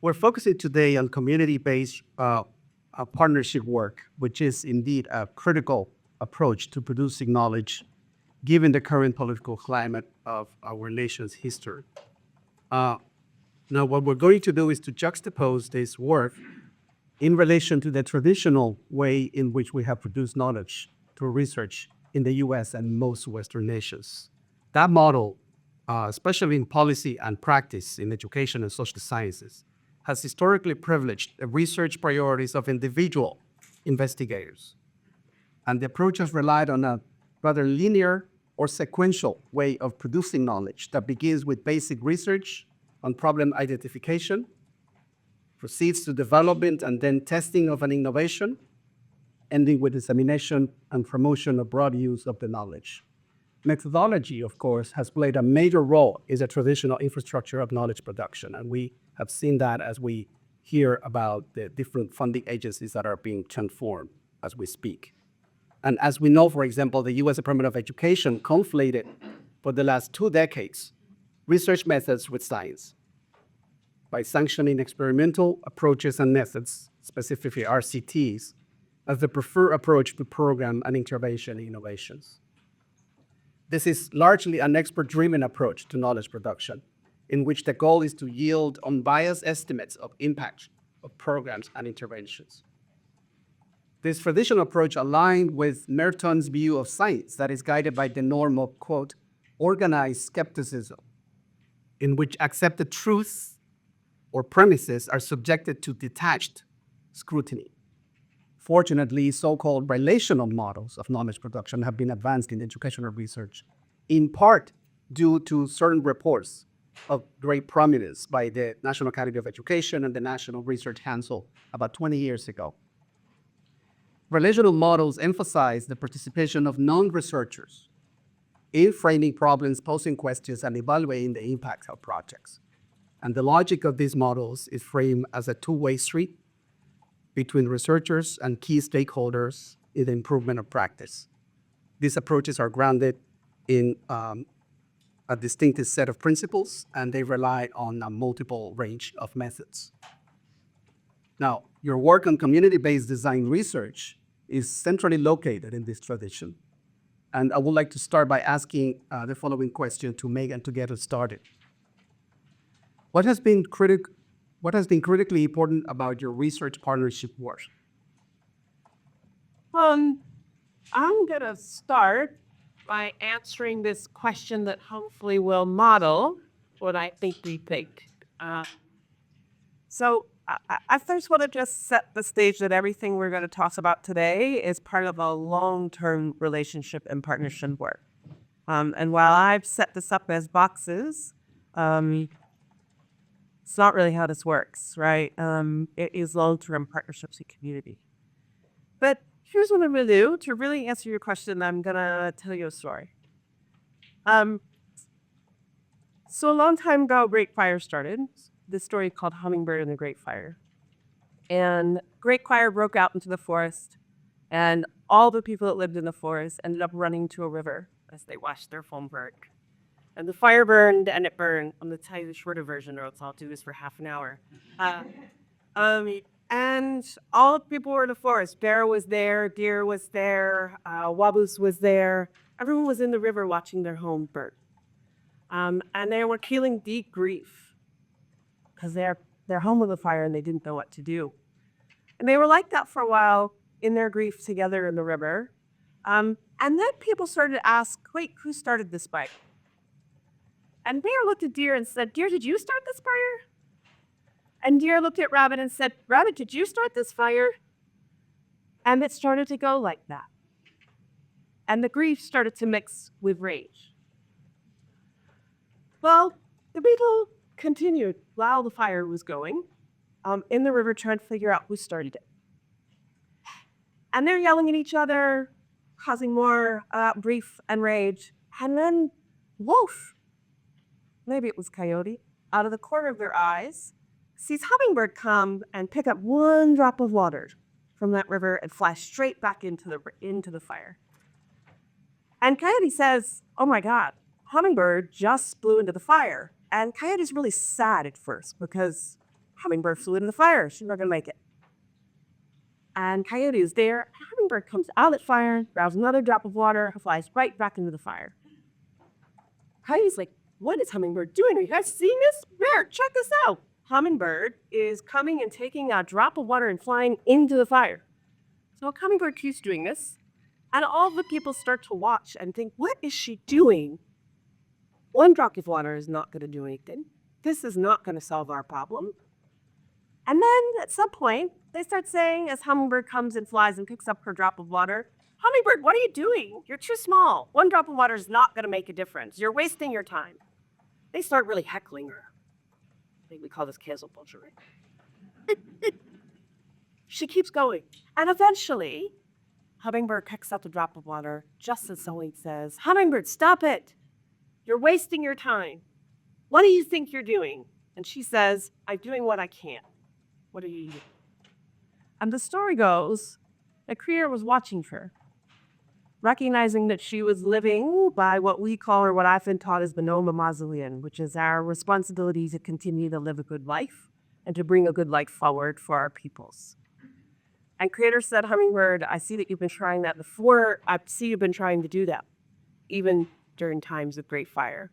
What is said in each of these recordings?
We're focusing today on community-based partnership work, which is indeed a critical approach to producing knowledge given the current political climate of our nation's history. Uh, Now, what we're going to do is to juxtapose this work in relation to the traditional way in which we have produced knowledge through research in the US and most Western nations. That model, especially in policy and practice in education and social sciences, has historically privileged the research priorities of individual investigators. And the approach has relied on a rather linear or sequential way of producing knowledge that begins with basic research on problem identification, proceeds to development and then testing of an innovation, ending with dissemination and promotion of broad use of the knowledge. Methodology, of course, has played a major role in the traditional infrastructure of knowledge production, and we have seen that as we hear about the different funding agencies that are being transformed as we speak. And as we know, for example, the US Department of Education conflated for the last 2 decades research methods with science by sanctioning experimental approaches and methods, specifically RCTs, as the preferred approach to program and intervention innovations. This is largely an expert-driven approach to knowledge production, in which the goal is to yield unbiased estimates of impact of programs and interventions. This traditional approach aligned with Merton's view of science that is guided by the norm of, quote, organized skepticism, in which accepted truths or premises are subjected to detached scrutiny. Fortunately, so-called relational models of knowledge production have been advanced in educational research, in part due to certain reports of great prominence by the National Academy of Education and the National Research Council about 20 years ago. Relational models emphasize the participation of non-researchers in framing problems, posing questions, and evaluating the impact of projects. And the logic of these models is framed as a two-way street between researchers and key stakeholders in the improvement of practice. These approaches are grounded in a distinctive set of principles, and they rely on a multiple range of methods. Now, your work on community-based design research is centrally located in this tradition. And I would like to start by asking the following question to Megan to get us started. What has been critically important about your research partnership work? I'm gonna start by answering this question that hopefully will model what I think we think. So I first want to just set the stage that everything we're going to talk about today is part of a long-term relationship and partnership work. And while I've set this up as boxes, it's not really how this works, right? It is long-term partnerships and community. But here's what I'm going to do. To really answer your question, I'm going to tell you a story. So a long time ago, Great Fire started. This story called Hummingbird and the Great Fire. And Great Fire broke out into the forest, and all the people that lived in the forest ended up running to a river as they watched their home burn. And the fire burned, and it burned. I'm going to tell you the shorter version, or else I'll do this for half an hour. And all the people were in the forest. Bear was there, deer was there, waboos was there. Everyone was in the river watching their home burn. And they were feeling deep grief because they're home with a fire and they didn't know what to do. And they were like that for a while in their grief together in the river. And then people started to ask, wait, who started this fire? And Bear looked at Deer and said, Deer, did you start this fire? And Deer looked at Rabbit and said, Rabbit, did you start this fire? And it started to go like that. And the grief started to mix with rage. Well, the beetle continued while the fire was going in the river trying to figure out who started it. And they're yelling at each other, causing more grief and rage. And then, woof, maybe it was Coyote, out of the corner of their eyes, sees Hummingbird come and pick up one drop of water from that river and fly straight back into the fire. And Coyote says, oh my God, Hummingbird just blew into the fire. And Coyote's really sad at first because Hummingbird flew into the fire. She's not going to make it. And Coyote is there. Hummingbird comes out of the fire, grabs another drop of water, flies right back into the fire. Coyote's like, what is Hummingbird doing? Are you guys seeing this? Bear, check this out. Hummingbird is coming and taking a drop of water and flying into the fire. So Hummingbird keeps doing this. And all the people start to watch and think, what is she doing? One drop of water is not going to do anything. This is not going to solve our problem. And then at some point, they start saying, as Hummingbird comes and flies and picks up her drop of water, Hummingbird, what are you doing? You're too small. One drop of water is not going to make a difference. You're wasting your time. They start really heckling her. I think we call this cancel culture, right? She keeps going. And eventually, Hummingbird picks up the drop of water just as Zoe says, Hummingbird, stop it. You're wasting your time. What do you think you're doing? And she says, I'm doing what I can. What are you doing? And the story goes, the creator was watching her, recognizing that she was living by what we call, or what I've been taught as the Noma Mausoleum, which is our responsibility to continue to live a good life and to bring a good life forward for our peoples. And creator said, Hummingbird, I see that you've been trying that before. I see you've been trying to do that, even during times of great fire.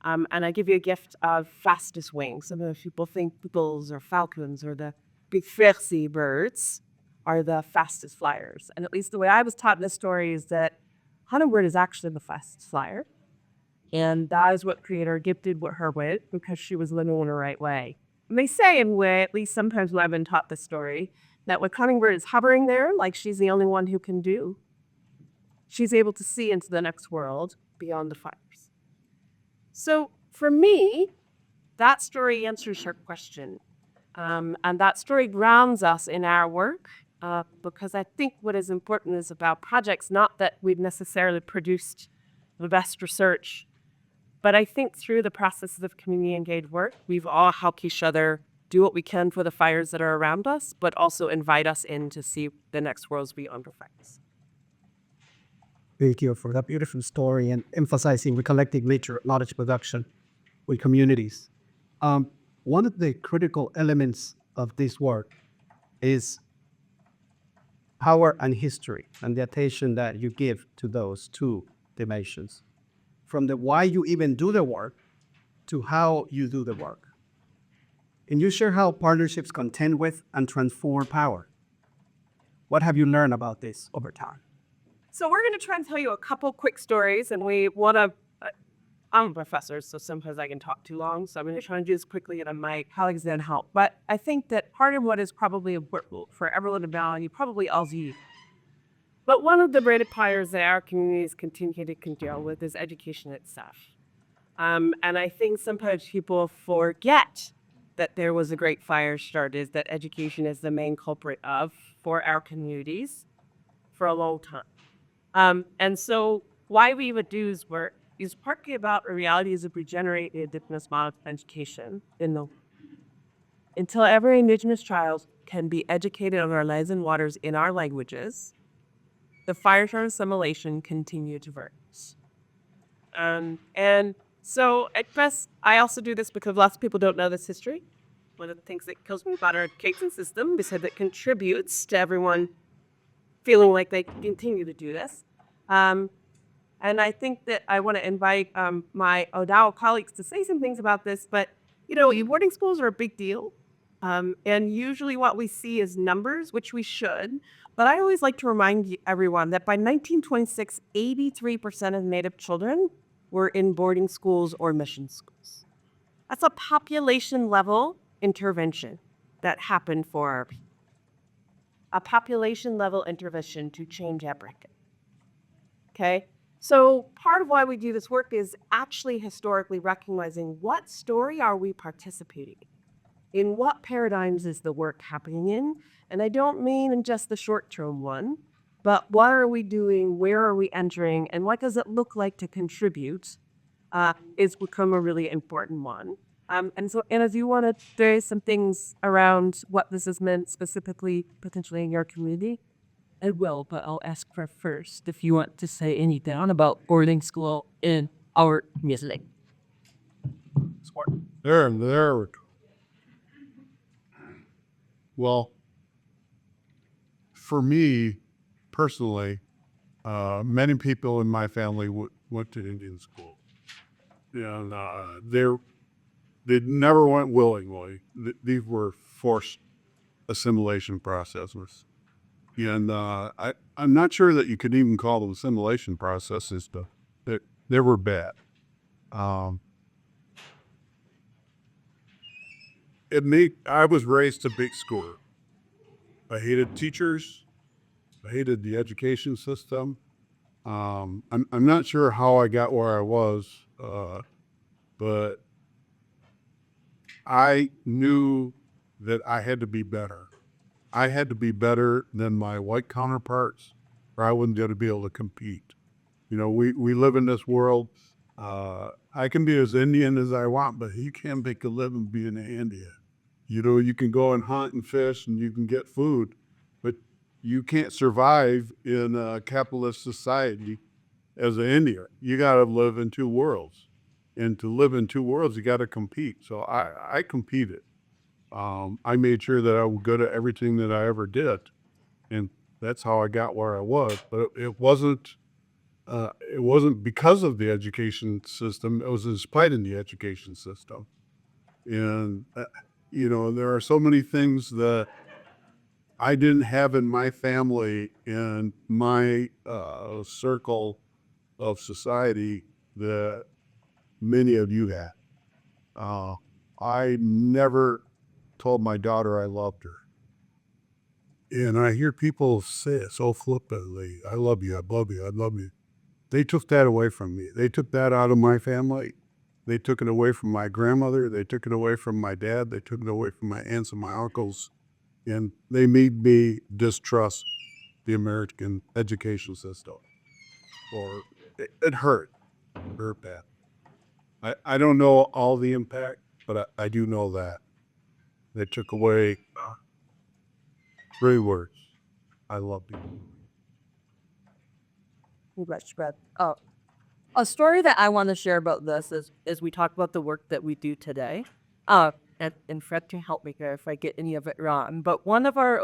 And I give you a gift of fastest wings. Some people think eagles or falcons or the big Fersi birds are the fastest flyers. And at least the way I was taught in this story is that Hummingbird is actually the fastest flyer. And that is what creator gifted her with because she was living in the right way. And they say in way, at least sometimes when I've been taught this story, that when Hummingbird is hovering there, like she's the only one who can do, she's able to see into the next world beyond the fires. So for me, that story answers her question. And that story grounds us in our work because I think what is important is about projects, not that we've necessarily produced the best research, but I think through the processes of community engaged work, we've all helped each other do what we can for the fires that are around us, but also invite us in to see the next worlds beyond the fires. Thank you for that beautiful story and emphasizing recollecting nature knowledge production with communities. One of the critical elements of this work is power and history and the attention that you give to those two dimensions, from the why you even do the work to how you do the work. Can you share how partnerships contend with and transform power? What have you learned about this over time? So we're going to try and tell you a couple quick stories, and we want to, I'm a professor, so sometimes I can talk too long, so I'm going to try and do this quickly, and my colleagues then help. But I think that part of what is probably important for everyone to value, probably all of you, but one of the great empires that our communities continue to deal with is education itself. And I think sometimes people forget that there was a great fire started, that education is the main culprit for our communities for a long time. And so why we would do this work is partly about the realities of regenerated Indigenous model of education until every Indigenous child can be educated on our lands and waters in our languages, the fire from assimilation continue to verse. And so at best, I also do this because lots of people don't know this history. One of the things that kills me about our education system is that it contributes to everyone feeling like they continue to do this. And I think that I want to invite my Odawa colleagues to say some things about this, but boarding schools are a big deal. And usually what we see is numbers, which we should, but I always like to remind everyone that by 1926, 83% of Native children were in boarding schools or mission schools. That's a population level intervention that happened for our people. A population level intervention to change everything. Okay? So part of why we do this work is actually historically recognizing what story are we participating in what paradigms is the work happening in? And I don't mean in just the short-term one, but what are we doing, where are we entering, and what does it look like to contribute is become a really important one. And as you want to say some things around what this has meant specifically, potentially in your community, I will, but I'll ask her first if you want to say anything about boarding school in our music. There we go. Well, for me personally, many people in my family went to Indian school, and they never went willingly. These were forced assimilation processes, and I'm not sure that you could even call them assimilation processes. But they were bad. Um, I was raised a big schooler. I hated teachers. I hated the education system. I'm not sure how I got where I was, but I knew that I had to be better. I had to be better than my white counterparts, or I wouldn't be able to compete. You know, we live in this world. I can be as Indian as I want, but you can't make a living being an Indian. You know, you can go and hunt and fish and you can get food, but you can't survive in a capitalist society as an Indian. You got to live in two worlds. And to live in two worlds, you got to compete. So I competed. I made sure that I was good at everything that I ever did. And that's how I got where I was. But it wasn't because of the education system. It was in spite of the education system. And, you know, there are so many things that I didn't have in my family and my circle of society that many of you had. I never told my daughter I loved her. And I hear people say it so flippantly, I love you, I love you, I love you. They took that away from me. They took that out of my family. They took it away from my grandmother. They took it away from my dad. They took it away from my aunts and my uncles. And they made me distrust the American education system. Or it hurt. It hurt bad. I don't know all the impact, but I do know that. They took away 3 words. I love you. Spread. Oh, a story that I want to share about this is we talk about the work that we do today. And Fred can help me here if I get any of it wrong. But one of our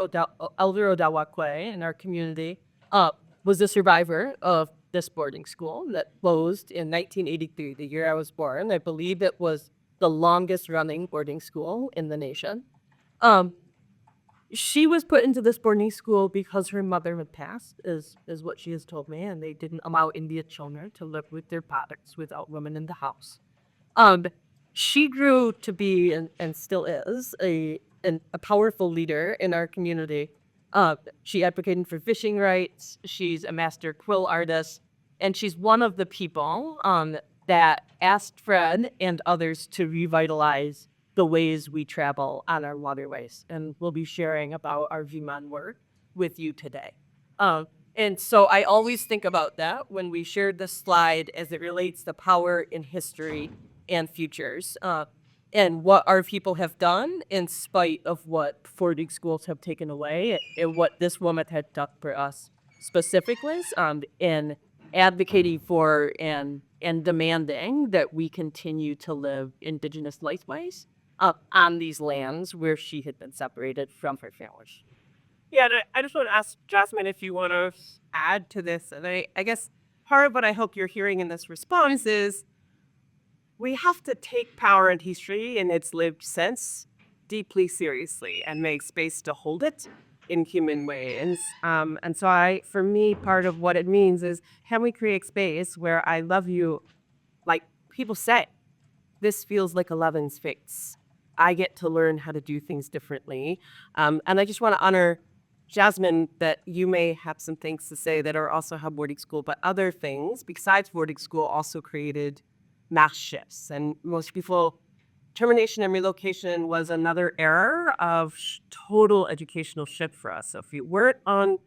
elder Odawa in our community was a survivor of this boarding school that closed in 1983, the year I was born. I believe it was the longest running boarding school in the nation. She was put into this boarding school because her mother had passed, is what she has told me, and they didn't allow Indian children to live with their fathers without women in the house. She grew to be and still is a powerful leader in our community. She advocated for fishing rights. She's a master quill artist, and she's one of the people that asked Fred and others to revitalize the ways we travel on our waterways. And we'll be sharing about our Viman work with you today. And so I always think about that when we shared this slide as it relates to power in history and futures, and what our people have done in spite of what boarding schools have taken away, and what this woman had done for us specifically, in advocating for and demanding that we continue to live Indigenous lifeways on these lands where she had been separated from her family. Yeah, and I just want to ask Jasmine if you want to add to this. And I guess part of what I hope you're hearing in this response is we have to take power in history in its lived sense deeply seriously and make space to hold it in human ways. And so for me, part of what it means is, can we create space where I love you, like people say, this feels like 11's fix. I get to learn how to do things differently. And I just want to honor Jasmine, that you may have some things to say that are also how boarding school, but other things besides boarding school also created mass shifts. And most people, termination and relocation was another era of total educational shift for us. So if you weren't on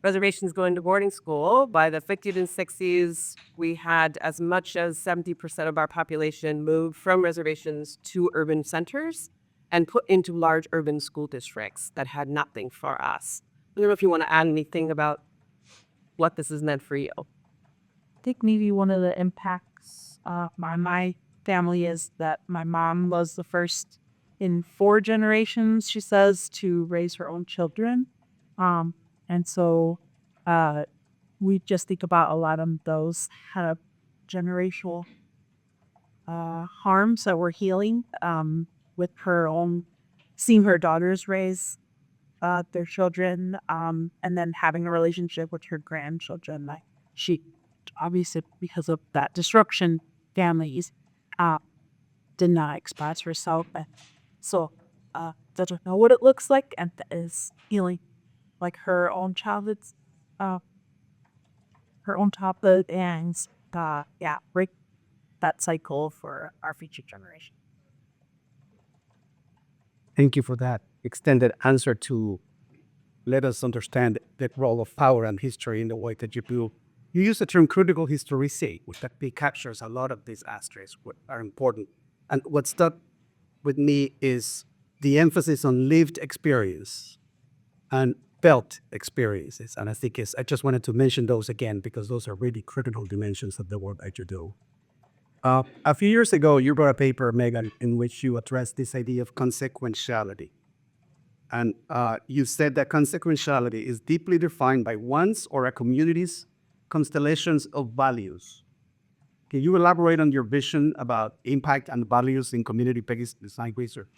reservations going to boarding school, by the 50s and 60s, we had as much as 70% of our population moved from reservations to urban centers and put into large urban school districts that had nothing for us. I don't know if you want to add anything about what this has meant for you. I think maybe one of the impacts my family is that my mom was the first in 4 generations, she says, to raise her own children. And so we just think about a lot of those kind of generational harms that we're healing with her own, seeing her daughters raise their children, and then having a relationship with her grandchildren. Like she, obviously, because of that destruction, families did not express herself. And so doesn't know what it looks like, and is healing like her own childhood's, her own childhood, and break that cycle for our future generation. Thank you for that extended answer to let us understand the role of power and history in the way that you do. You use the term critical historicity, which that captures a lot of these aspects what are important. And what stuck with me is the emphasis on lived experience and felt experiences. And I think I just wanted to mention those again because those are really critical dimensions of the work that you do. A few years ago, you wrote a paper, Megan, in which you addressed this idea of consequentiality. And you said that consequentiality is deeply defined by one's or a community's constellations of values. Can you elaborate on your vision about impact and values in community-based design research?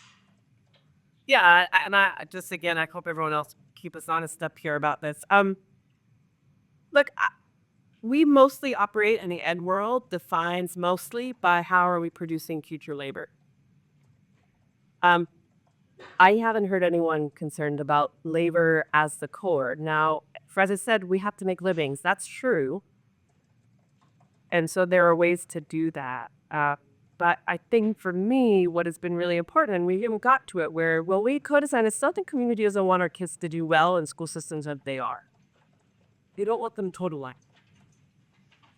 Yeah, and I just again, I hope everyone else keep us honest up here about this. Look, we mostly operate in the ed world, defines mostly by how are we producing future labor. I haven't heard anyone concerned about labor as the core. Now, as I said, we have to make livings. That's true. And so there are ways to do that. But I think for me, what has been really important, and we haven't got to it, where, well, we co-design a Southern community doesn't want our kids to do well in school systems that they are. They don't want them totalized.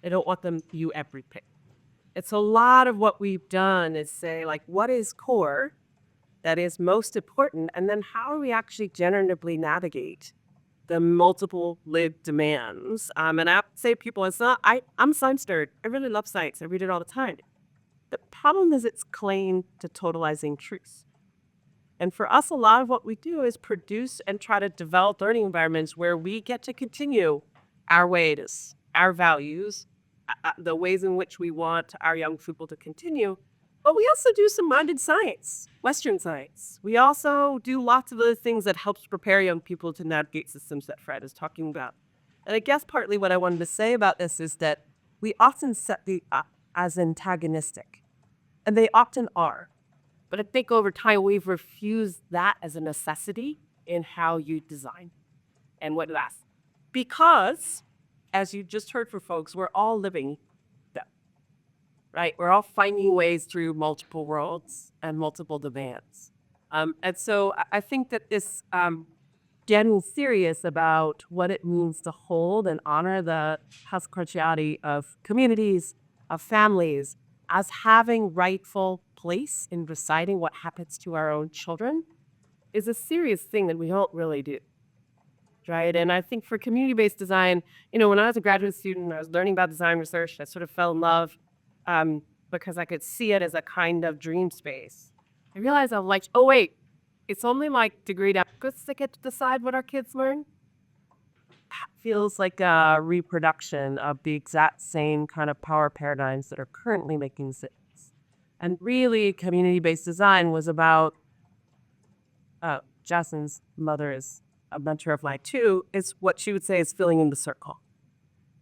They don't want them view everything. It's a lot of what we've done is say, like, what is core that is most important, and then how do we actually generatively navigate the multiple lived demands? And I say people, it's not, I'm science nerd. I really love science. I read it all the time. The problem is its claim to totalizing truth. And for us, a lot of what we do is produce and try to develop learning environments where we get to continue our ways, our values, the ways in which we want our young people to continue. But we also do some minded science, Western science. We also do lots of other things that helps prepare young people to navigate systems that Fred is talking about. And I guess partly what I wanted to say about this is that we often set the as antagonistic, and they often are. But I think over time we've refused that as a necessity in how you design and what lasts. Because, as you just heard from folks, we're all living them, right? We're all finding ways through multiple worlds and multiple demands. And so I think that this getting serious about what it means to hold and honor the consequentiality of communities, of families, as having rightful place in deciding what happens to our own children is a serious thing that we don't really do, right? And I think for community-based design, when I was a graduate student, I was learning about design research, I sort of fell in love because I could see it as a kind of dream space. I realized I'm like, oh wait, it's only like degree applicants that get to decide what our kids learn. Feels like a reproduction of the exact same kind of power paradigms that are currently making sense. And really, community-based design was about, Jasmine's mother is a mentor of mine too, is what she would say is filling in the circle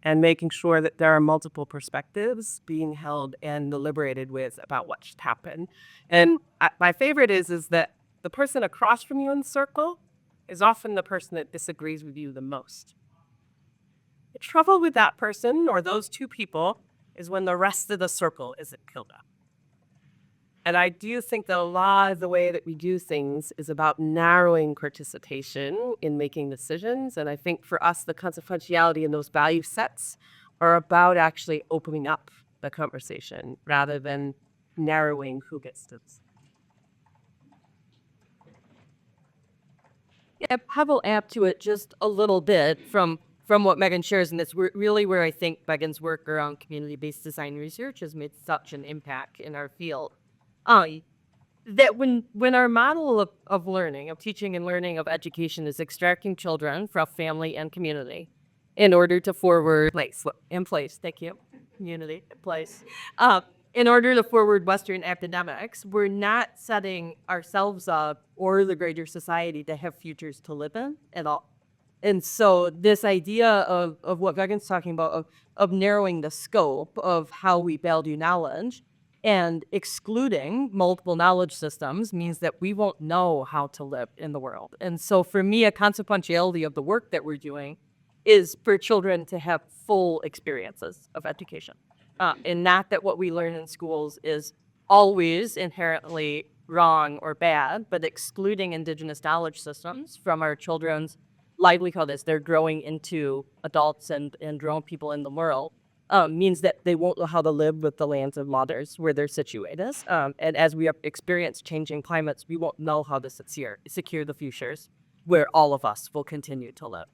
and making sure that there are multiple perspectives being held and deliberated with about what should happen. And my favorite is that the person across from you in the circle is often the person that disagrees with you the most. The trouble with that person or those two people is when the rest of the circle isn't filled up. And I do think that a lot of the way that we do things is about narrowing participation in making decisions. And I think for us, the consequentiality in those value sets are about actually opening up the conversation rather than narrowing who gets to. Yeah, I will add to it just a little bit from what Megan shares, and that's really where I think Megan's work around community-based design research has made such an impact in our field. that when our model of learning, of teaching and learning, of education is extracting children from family and community in order to forward thank you, community, place, in order to forward Western academics, we're not setting ourselves up or the greater society to have futures to live in at all. And so this idea of what Megan's talking about, of narrowing the scope of how we value knowledge and excluding multiple knowledge systems means that we won't know how to live in the world. And so for me, a consequentiality of the work that we're doing is for children to have full experiences of education. And not that what we learn in schools is always inherently wrong or bad, but excluding Indigenous knowledge systems from our children's livelihood as they're growing into adults and grown people in the world means that they won't know how to live with the lands and waters where they're situated. And as we have experienced changing climates, we won't know how to secure the futures where all of us will continue to live.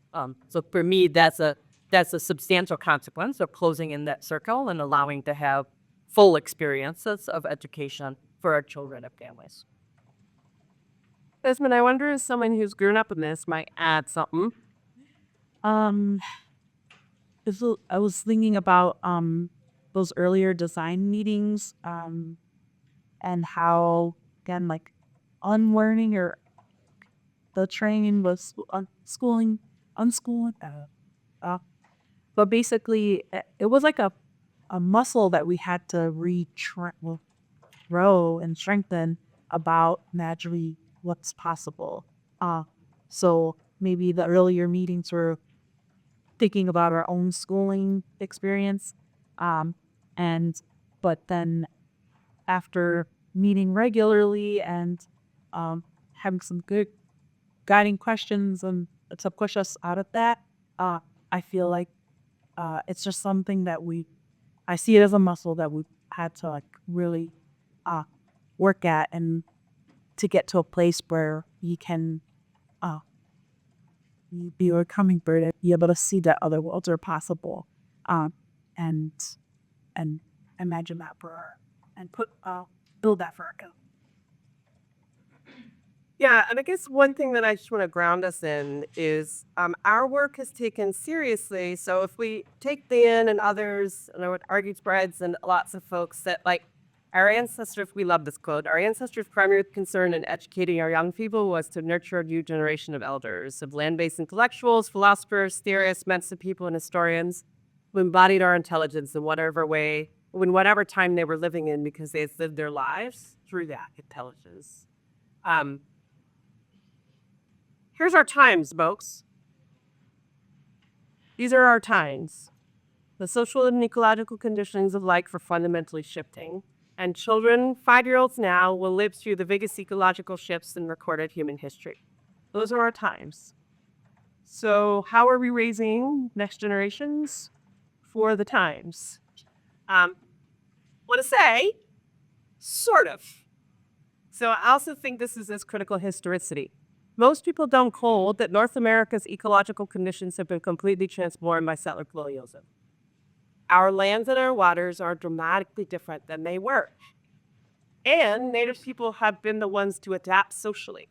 So for me, that's a substantial consequence of closing in that circle and allowing to have full experiences of education for our children and families. Jasmine, I wonder if someone who's grown up in this might add something. I was thinking about those earlier design meetings and how, again, like unlearning or the training was unschooling. But basically, it was like a muscle that we had to grow and strengthen about naturally what's possible. So maybe the earlier meetings were thinking about our own schooling experience. But then after meeting regularly and having some good guiding questions and to push us out of that, I feel like it's just something that I see it as a muscle that we've had to like really work at and to get to a place where you can be a coming bird and be able to see that other worlds are possible, and imagine that and build that for our kids. Yeah, and I guess one thing that I just want to ground us in is our work is taken seriously. So if we take Dan and others, and I would argue spreads and lots of folks that like our ancestors, we love this quote, our ancestors' primary concern in educating our young people was to nurture a new generation of elders, of land-based intellectuals, philosophers, theorists, Mensa people, and historians who embodied our intelligence in whatever way, in whatever time they were living in, because they had lived their lives through that intelligence. Here's our times, folks. These are our times. The social and ecological conditions of life are fundamentally shifting, and children, 5-year-olds now, will live through the biggest ecological shifts in recorded human history. Those are our times. So how are we raising next generations for the times? Want to say, sort of. So I also think this is critical historicity. Most people don't hold that North America's ecological conditions have been completely transformed by settler colonialism. Our lands and our waters are dramatically different than they were. And Native people have been the ones to adapt socially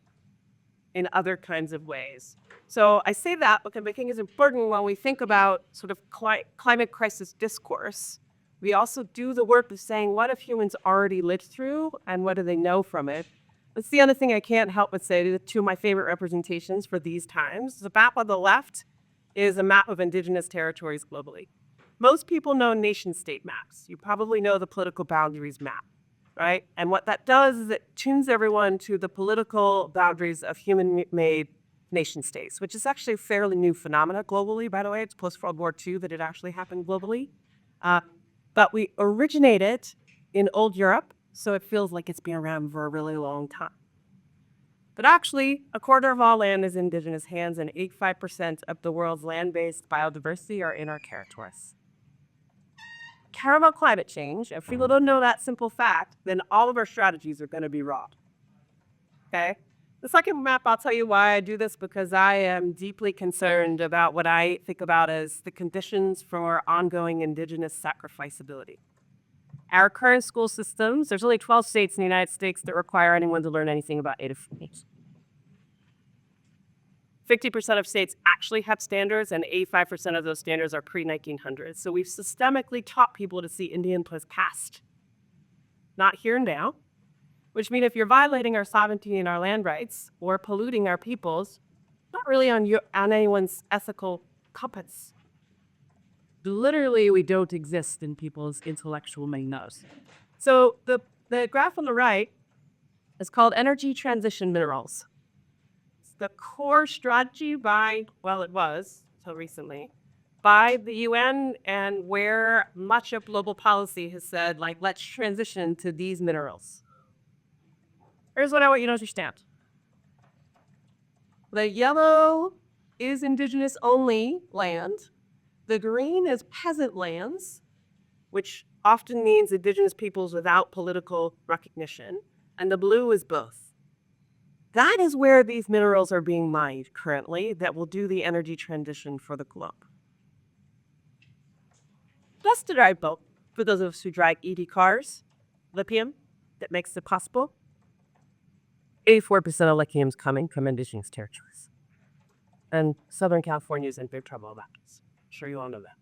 in other kinds of ways. So I say that because I think it's important when we think about sort of climate crisis discourse. We also do the work of saying, what have humans already lived through and what do they know from it? That's the other thing I can't help but say, two of my favorite representations for these times. The map on the left is a map of indigenous territories globally. Most people know nation-state maps. You probably know the political boundaries map, right? And what that does is it tunes everyone to the political boundaries of human-made nation-states, which is actually a fairly new phenomena globally, by the way. It's post-World War II that it actually happened globally. But we originated in old Europe, so it feels like it's been around for a really long time. But actually, a quarter of all land is in indigenous hands, and 85% of the world's land-based biodiversity are in our territories. Care about climate change, if people don't know that simple fact, then all of our strategies are going to be wrong. Okay? The second map, I'll tell you why I do this, because I am deeply concerned about what I think about as the conditions for ongoing indigenous sacrificability. our current school systems, there's only 12 states in the United States that require anyone to learn anything about Native peoples. 50% of states actually have standards, and 85% of those standards are pre-1900s. So we've systemically taught people to see Indian plus caste, not here and now, which means if you're violating our sovereignty and our land rights or polluting our peoples, not really on anyone's ethical compass. Literally, we don't exist in people's intellectual minnows. So the graph on the right is called energy transition minerals. It's the core strategy by, well, it was until recently, by the UN, and where much of global policy has said, like, let's transition to these minerals. Here's what I want you to understand. The yellow is indigenous only land. The green is peasant lands, which often means indigenous peoples without political recognition. And the blue is both. That is where these minerals are being mined currently that will do the energy transition for the globe. That's to drive boat. For those of us who drive EV cars, lithium, that makes it possible. 84% of lithium is coming from indigenous territories. And Southern California is in big trouble about this. I'm sure you all know that.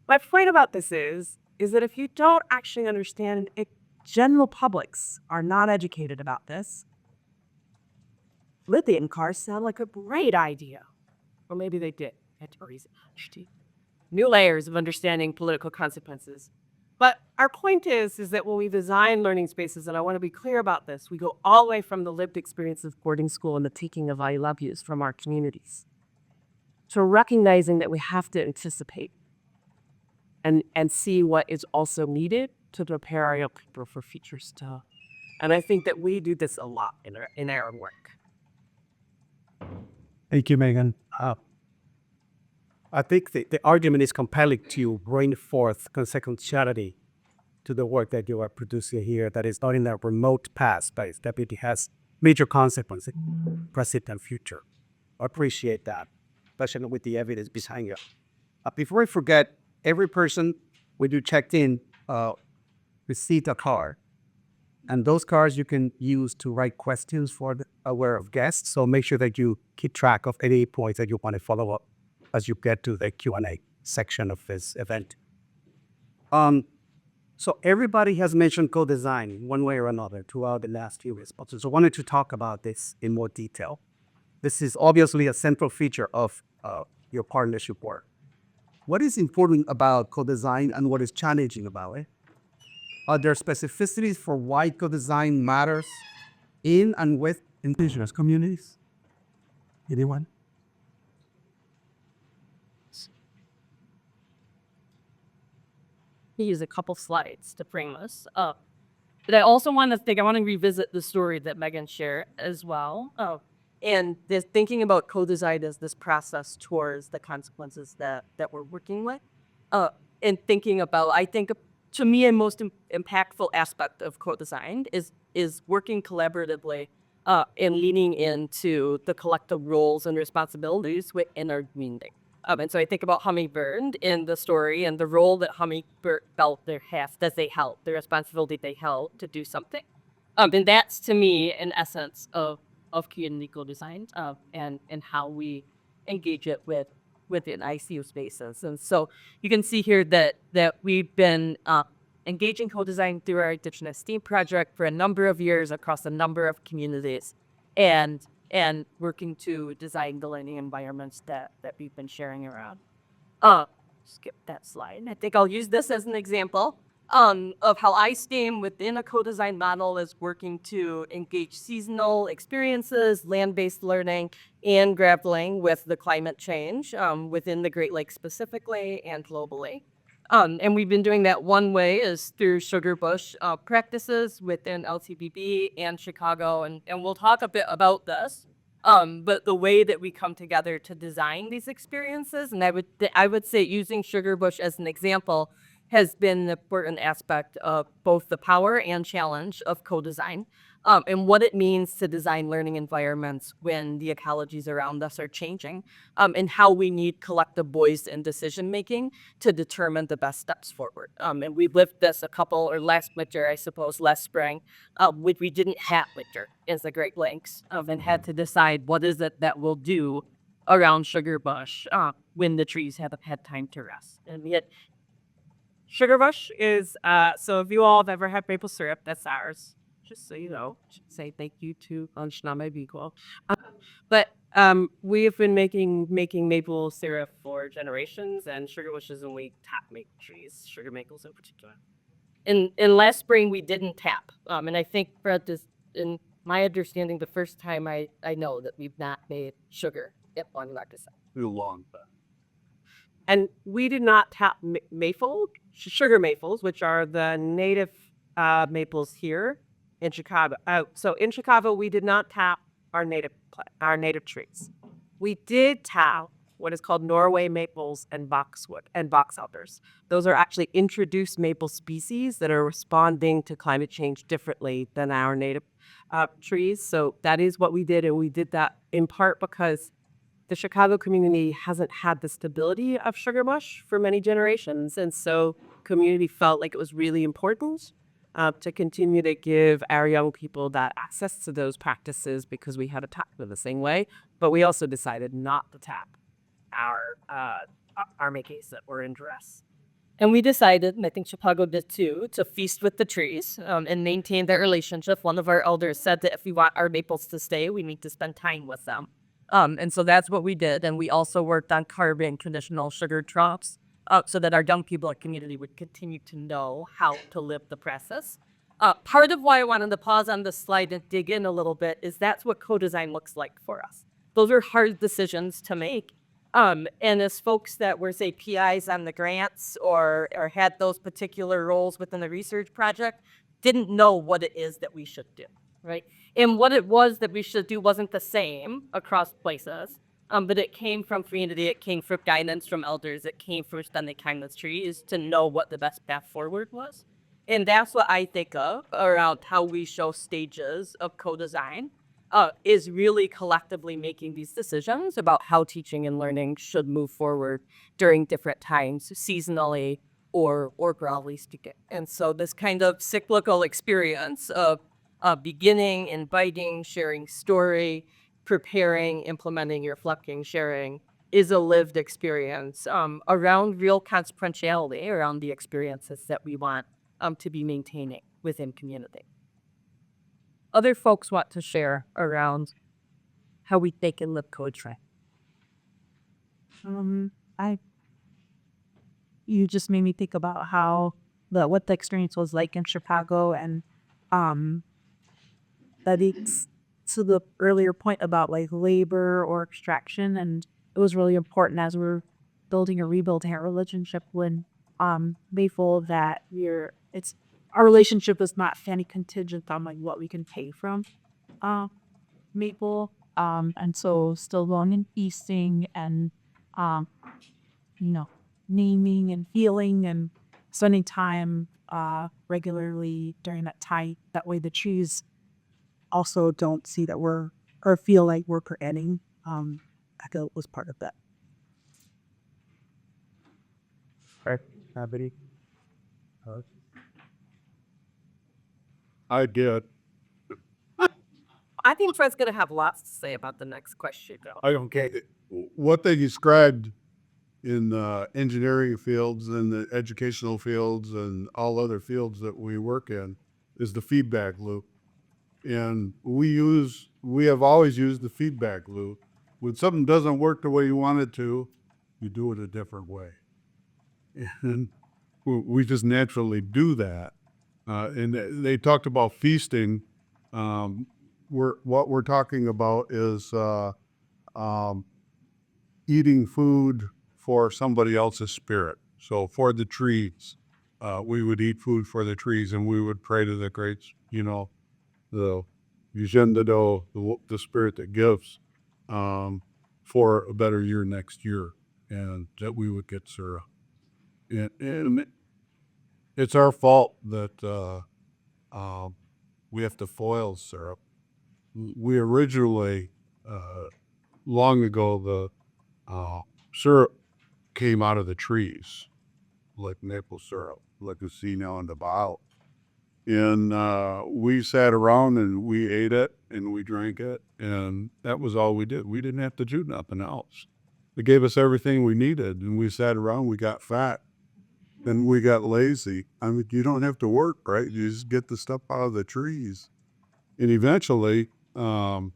My point about this is that if you don't actually understand it, general publics are not educated about this, lithium cars sound like a great idea. Or maybe they did. I had to reason. New layers of understanding political consequences. But our point is that when we design learning spaces, and I want to be clear about this, we go all the way from the lived experience of boarding school and the taking of I love yous from our communities to recognizing that we have to anticipate and see what is also needed to prepare our young people for future stuff. And I think that we do this a lot in our work. Thank you, Megan. I think the argument is compelling to bring forth consequentiality to the work that you are producing here that is not in the remote past, but that it has major consequences, present and future. I appreciate that, especially with the evidence behind it. Before I forget, every person, when you checked in, received a card. And those cards you can use to write questions for the aware of guests. So make sure that you keep track of any points that you want to follow up as you get to the Q&A section of this event. So everybody has mentioned co-design in one way or another throughout the last few responses. So I wanted to talk about this in more detail. This is obviously a central feature of your partnership work. What is important about co-design and what is challenging about it? Are there specificities for why co-design matters in and with indigenous communities? Anyone? Use a couple slides to frame this up. But I also want to revisit the story that Megan shared as well. And this thinking about co-design as this process towards the consequences that we're working with. And thinking about, I think to me, a most impactful aspect of co-design is working collaboratively and leaning into the collective roles and responsibilities within our community. And so I think about Hummingbird in the story and the role that Hummingbird felt the responsibility they held to do something. And that's, to me, an essence of community co-design and how we engage it within ICU spaces. And so you can see here that we've been engaging co-design through our Indigenous STEAM project for a number of years across a number of communities and working to design the learning environments that we've been sharing around. Skip that slide. I think I'll use this as an example of how iSTEAM within a co-design model is working to engage seasonal experiences, land-based learning, and grappling with the climate change within the Great Lakes specifically and globally. And we've been doing that one way is through sugar bush practices within LTBB and Chicago, and we'll talk a bit about this. But the way that we come together to design these experiences, and I would say using sugar bush as an example has been an important aspect of both the power and challenge of co-design. and what it means to design learning environments when the ecologies around us are changing, and how we need collective voice in decision making to determine the best steps forward. And we lived this last winter, I suppose, last spring, which we didn't have winter in the Great Lakes, and had to decide what is it that we'll do around sugar bush when the trees haven't had time to rest. And yet, Sugar bush is so if you all have ever had maple syrup, that's ours. Just so you know, should say thank you to Anshname Biko. But we have been making maple syrup for generations, and sugar bush is when we tap maple trees, sugar maples in particular. in last spring we didn't tap, and I think Fred is, in my understanding, the first time I know that we've not made sugar at Bon Too long. And we did not tap sugar maples, which are the native maples here in Chicago. So in Chicago, we did not tap our native trees. We did tap what is called Norway maples and boxwood and box elders. Those are actually introduced maple species that are responding to climate change differently than our native trees. So that is what we did, and we did that in part because the Chicago community hasn't had the stability of sugar bush for many generations. And so community felt like it was really important to continue to give our young people that access to those practices because we had to tap them the same way. But we also decided not to tap our makeys that were in dress. And we decided, and I think Chicago did too, to feast with the trees and maintain that relationship. One of our elders said that if we want our maples to stay, we need to spend time with them. And so that's what we did. And we also worked on carving traditional sugar troughs so that our young people and community would continue to know how to live the process. Part of why I wanted to pause on this slide and dig in a little bit is that's what co-design looks like for us. Those are hard decisions to make. And as folks that were, say, PIs on the grants or had those particular roles within the research project, didn't know what it is that we should do, right? And what it was that we should do wasn't the same across places, but it came from community, it came from guidance from elders, it came from spending time with trees to know what the best path forward was. And that's what I think of around how we show stages of co-design, is really collectively making these decisions about how teaching and learning should move forward during different times, seasonally or broadly speaking. And so this kind of cyclical experience of beginning, inviting, sharing story, preparing, implementing, reflecting, sharing is a lived experience around real consequentiality, around the experiences that we want to be maintaining within community. Other folks want to share around how we think and live co-design. You just made me think about what the experience was like in Chicago, and that it's to the earlier point about like labor or extraction, and it was really important as we're building or rebuilding our relationship when Maple that our relationship is not fanny contingent on like what we can pay from Maple, and so still going and feasting and naming and feeling and spending time regularly during that time. That way the trees also don't see that or feel like we're creating. Echo was part of that. Right. Abby? I did. I think Fred's going to have lots to say about the next question, though. I don't care. What they described in the engineering fields and the educational fields and all other fields that we work in is the feedback loop. And we have always used the feedback loop. When something doesn't work the way you want it to, you do it a different way. And we just naturally do that. And they talked about feasting. What we're talking about is eating food for somebody else's spirit. So for the trees, we would eat food for the trees, and we would pray to the greats, the Yujendado, the spirit that gives, for a better year next year, and that we would get Surah. And it's our fault that we have to foil syrup. We originally, long ago, the syrup came out of the trees, like maple syrup, like you see now in the bottle. And we sat around and we ate it and we drank it, and that was all we did. We didn't have to do nothing else. They gave us everything we needed, and we sat around, we got fat, and we got lazy. I mean, you don't have to work, right? You just get the stuff out of the trees. And eventually, Begizzi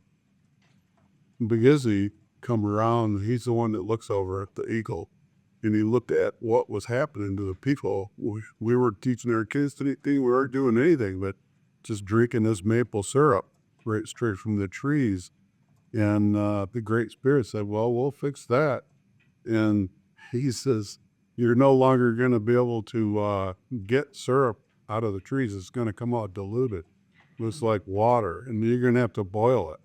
come around. He's the one that looks over at the eagle, and he looked at what was happening to the people. We were teaching our kids anything. We weren't doing anything but just drinking this maple syrup right straight from the trees. And the Great Spirit said, well, we'll fix that. And he says, you're no longer going to be able to get syrup out of the trees. It's going to come out diluted. It's like water, and you're going to have to boil it.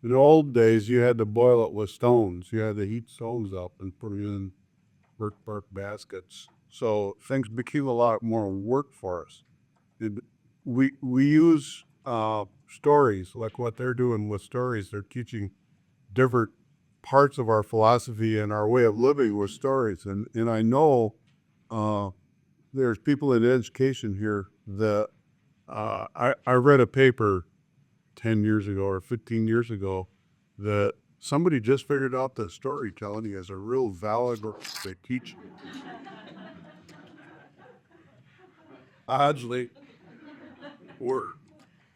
In the old days, you had to boil it with stones. You had to heat stones up and put it in birch bark baskets. So things became a lot more work for us. We use stories, like what they're doing with stories. They're teaching different parts of our philosophy and our way of living with stories. And I know there's people in education here that I read a paper 10 years ago or 15 years ago that somebody just figured out that storytelling is a real valid they teach. Oddly,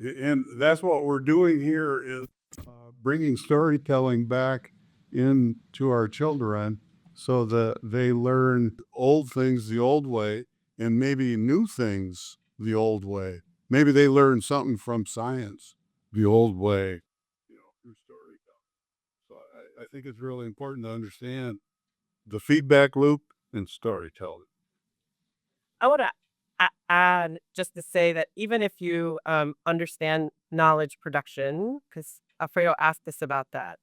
and that's what we're doing here is bringing storytelling back into our children so that they learn old things the old way and maybe new things the old way. Maybe they learn something from science the old way, through storytelling. So I think it's really important to understand the feedback loop and storytelling. I want to add just to say that even if you understand knowledge production, because Alfredo asked us about that.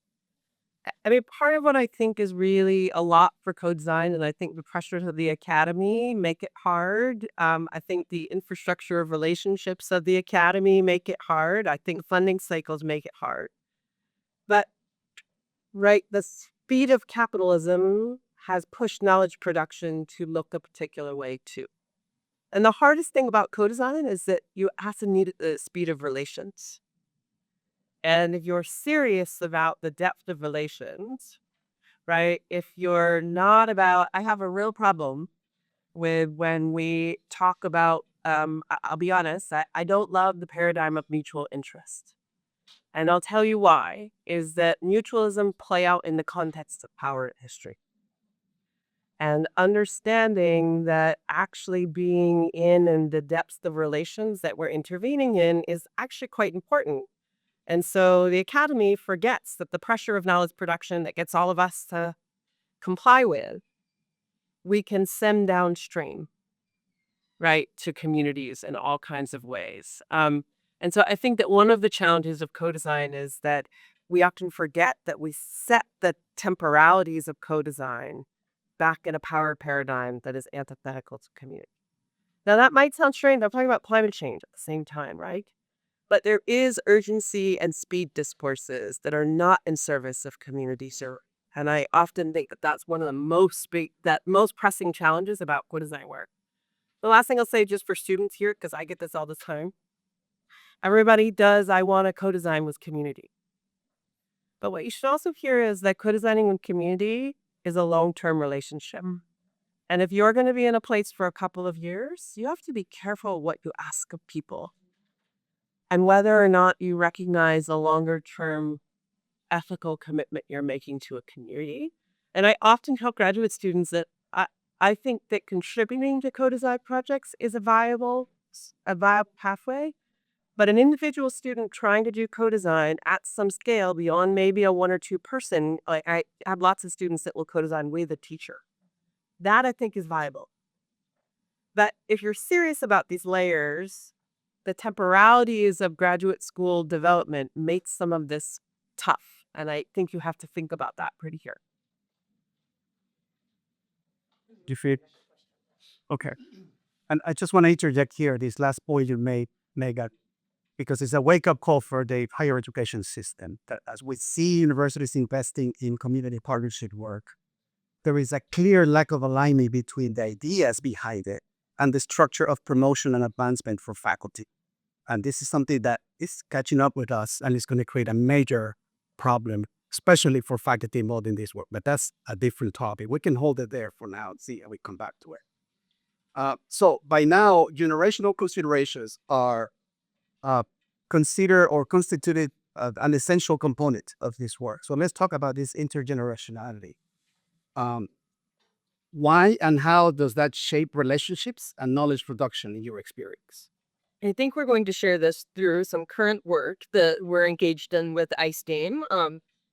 I mean, part of what I think is really a lot for co-design, and I think the pressures of the academy make it hard. I think the infrastructure of relationships of the academy make it hard. I think funding cycles make it hard. But, right, the speed of capitalism has pushed knowledge production to look a particular way too. And the hardest thing about co-design is that you also need the speed of relations. And if you're serious about the depth of relations, right? If you're not about, I have a real problem with when we talk about, I'll be honest, I don't love the paradigm of mutual interest. And I'll tell you why, is that mutualism play out in the context of power and history. And understanding that actually being in the depths of relations that we're intervening in is actually quite important. And so the academy forgets that the pressure of knowledge production that gets all of us to comply with, we can send downstream, right, to communities in all kinds of ways. And so I think that one of the challenges of co-design is that we often forget that we set the temporalities of co-design back in a power paradigm that is antithetical to community. Now that might sound strange. I'm talking about climate change at the same time, right? But there is urgency and speed discourses that are not in service of community service. And I often think that that's one of the most pressing challenges about co-design work. The last thing I'll say just for students here, because I get this all the time. Everybody does, I want to co-design with community. But what you should also hear is that co-designing with community is a long-term relationship. And if you're going to be in a place for a couple of years, you have to be careful what you ask of people and whether or not you recognize a longer-term ethical commitment you're making to a community. And I often tell graduate students that I think that contributing to co-design projects is a viable pathway. But an individual student trying to do co-design at some scale beyond maybe a one or two person, like I have lots of students that will co-design with a teacher. That I think is viable. But if you're serious about these layers, the temporalities of graduate school development makes some of this tough. And I think you have to think about that pretty here. Defeat. Okay. And I just want to interject here, this last point you made, Megan. because it's a wake-up call for the higher education system, that as we see universities investing in community partnership work, there is a clear lack of alignment between the ideas behind it and the structure of promotion and advancement for faculty. And this is something that is catching up with us and is going to create a major problem, especially for faculty involved in this work. But that's a different topic. We can hold it there for now and see how we come back to it. So by now, generational considerations are considered or constituted an essential component of this work. So let's talk about this intergenerationality. Why and how does that shape relationships and knowledge production in your experience? I think we're going to share this through some current work that we're engaged in with iSteam.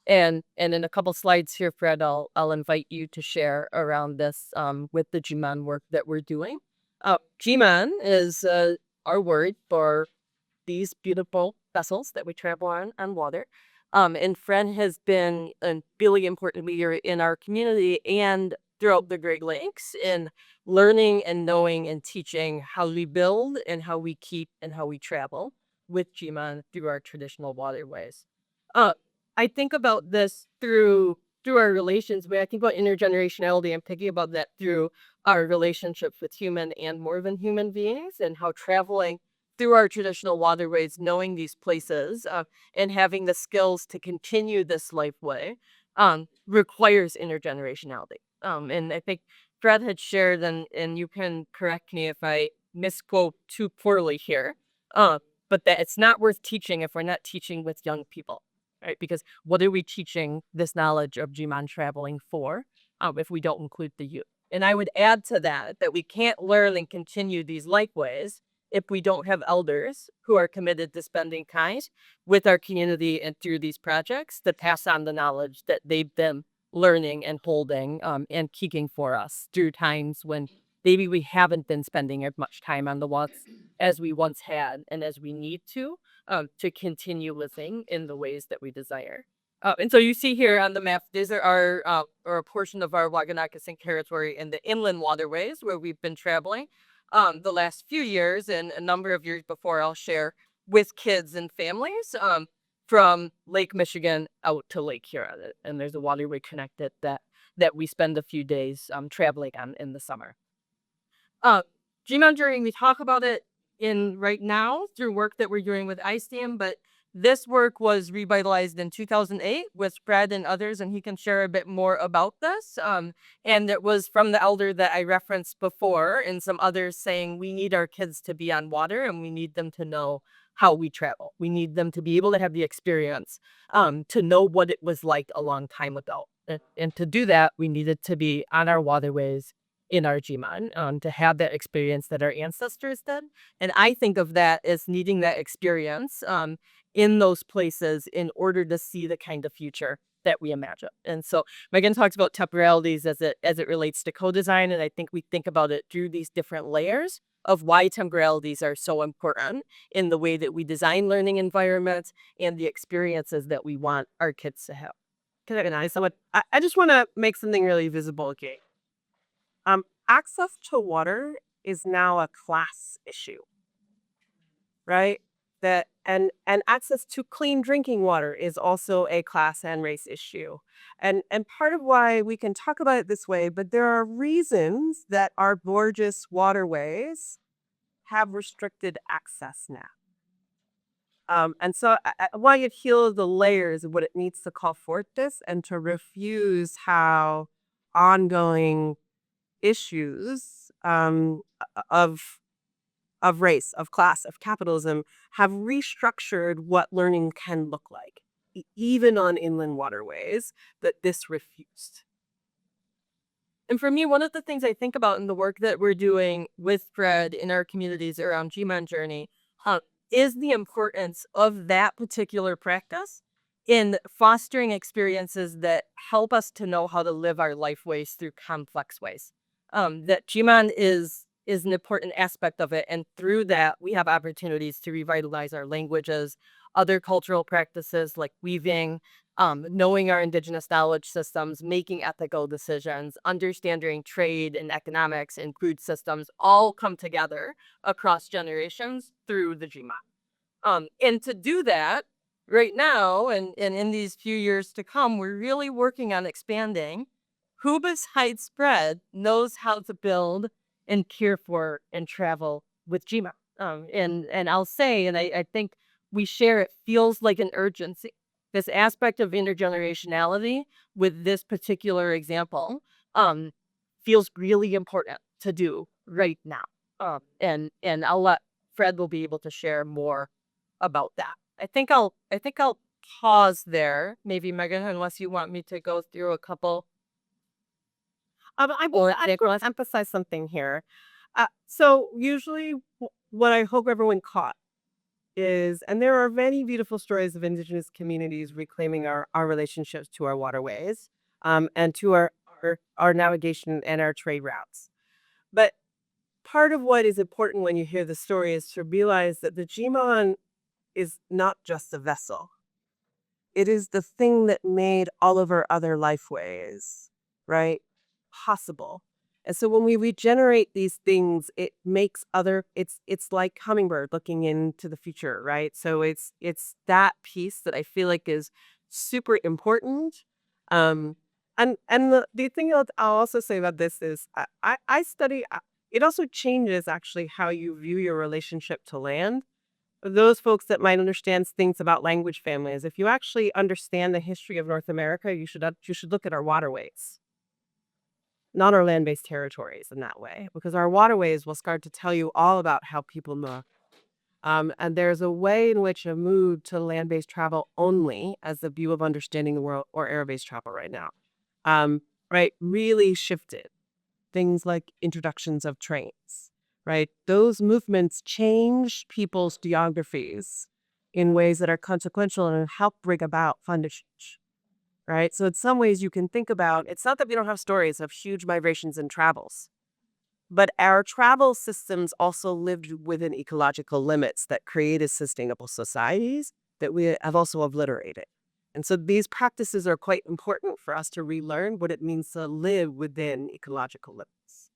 And in a couple slides here, Fred, I'll invite you to share around this with the GMAN work that we're doing. GMAN is our word for these beautiful vessels that we travel on water. And Fred has been a really important leader in our community and throughout the Great Lakes in learning and knowing and teaching how we build and how we keep and how we travel with GMAN through our traditional waterways. I think about this through our relations. When I think about intergenerationality, I'm thinking about that through our relationships with human and more than human beings, and how traveling through our traditional waterways, knowing these places, and having the skills to continue this life way requires intergenerationality. And I think Fred had shared, and you can correct me if I misquote too poorly here, but that it's not worth teaching if we're not teaching with young people, right? Because what are we teaching this knowledge of GMAN traveling for if we don't include the youth? And I would add to that we can't learn and continue these lifeways if we don't have elders who are committed to spending time with our community and through these projects that pass on the knowledge that they've been learning and holding and keeping for us through times when maybe we haven't been spending as much time on the walks as we once had and as we need to continue living in the ways that we desire. And so you see here on the map, these are our, or a portion of our Waganakising territory in the inland waterways where we've been traveling the last few years and a number of years before I'll share with kids and families from Lake Michigan out to Lake Huron. And there's a waterway connected that we spend a few days traveling on in the summer. GMAN Journey, we talk about it in right now through work that we're doing with iSteam, but this work was revitalized in 2008 with Fred and others, and he can share a bit more about this. And it was from the elder that I referenced before and some others saying we need our kids to be on water and we need them to know how we travel. We need them to be able to have the experience to know what it was like a long time ago. And to do that, we needed to be on our waterways in our GMAN to have that experience that our ancestors did. And I think of that as needing that experience in those places in order to see the kind of future that we imagine. And so Megan talks about temporalities as it relates to co-design, and I think we think about it through these different layers of why temporalities are so important in the way that we design learning environments and the experiences that we want our kids to have. Can I organize someone? I just want to make something really visible, okay? Access to water is now a class issue, right? That and access to clean drinking water is also a class and race issue. And part of why we can talk about it this way, but there are reasons that our gorgeous waterways have restricted access now. And so I want you to heal the layers of what it needs to call forth this and to refuse how ongoing issues of race, of class, of capitalism have restructured what learning can look like, even on inland waterways that this refused. And for me, one of the things I think about in the work that we're doing with Fred in our communities around GMAN Journey is the importance of that particular practice in fostering experiences that help us to know how to live our life ways through complex ways. That GMAN is an important aspect of it. And through that, we have opportunities to revitalize our languages, other cultural practices like weaving, knowing our Indigenous knowledge systems, making ethical decisions, understanding trade and economics and food systems all come together across generations through the GMAN. And to do that right now and in these few years to come, we're really working on expanding who besides spread knows how to build and care for and travel with GMA. And I'll say, and I think we share it, feels like an urgency. This aspect of intergenerationality with this particular example feels really important to do right now. And I'll let Fred will be able to share more about that. I think I'll pause there. Maybe Megan, unless you want me to go through a couple. I Or I want to emphasize something here. So usually, what I hope everyone caught is, and there are many beautiful stories of Indigenous communities reclaiming our relationships to our waterways, and to our navigation and our trade routes. But part of what is important when you hear the story is to realize that the Gimon is not just a vessel. It is the thing that made all of our other lifeways, right, possible. And so when we regenerate these things, it makes other it's like hummingbird looking into the future, right? So it's that piece that I feel like is super important. And the thing I'll also say about this is I study it also changes actually how you view your relationship to land. For those folks that might understand things about language families, if you actually understand the history of North America, you should look at our waterways, not our land-based territories in that way, because our waterways will start to tell you all about how people move. And there's a way in which a move to land-based travel only as the view of understanding the world or air-based travel right now, right, really shifted things like introductions of trains, right? Those movements change people's geographies in ways that are consequential and help bring about fund change, right? So in some ways you can think about, it's not that we don't have stories of huge migrations and travels, but our travel systems also lived within ecological limits that created sustainable societies that we have also obliterated. And so these practices are quite important for us to relearn what it means to live within ecological limits.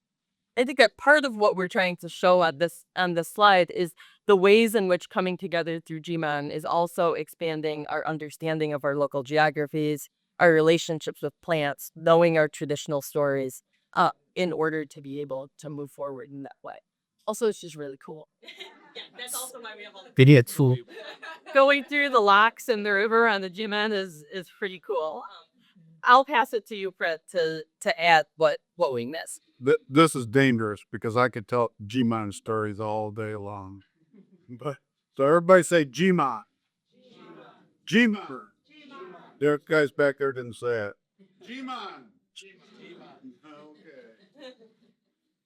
I think that part of what we're trying to show on this slide is the ways in which coming together through GMAN is also expanding our understanding of our local geographies, our relationships with plants, knowing our traditional stories, in order to be able to move forward in that way. Also, it's just really cool. That's also why we have all the Very cool. going through the locks and the river on the GMAN is pretty cool. I'll pass it to you, Fred, to add what we missed. This is dangerous because I could tell G-Man stories all day long. But so everybody say G-Man. G-Man. There guys back there didn't say it. G-Man. Okay.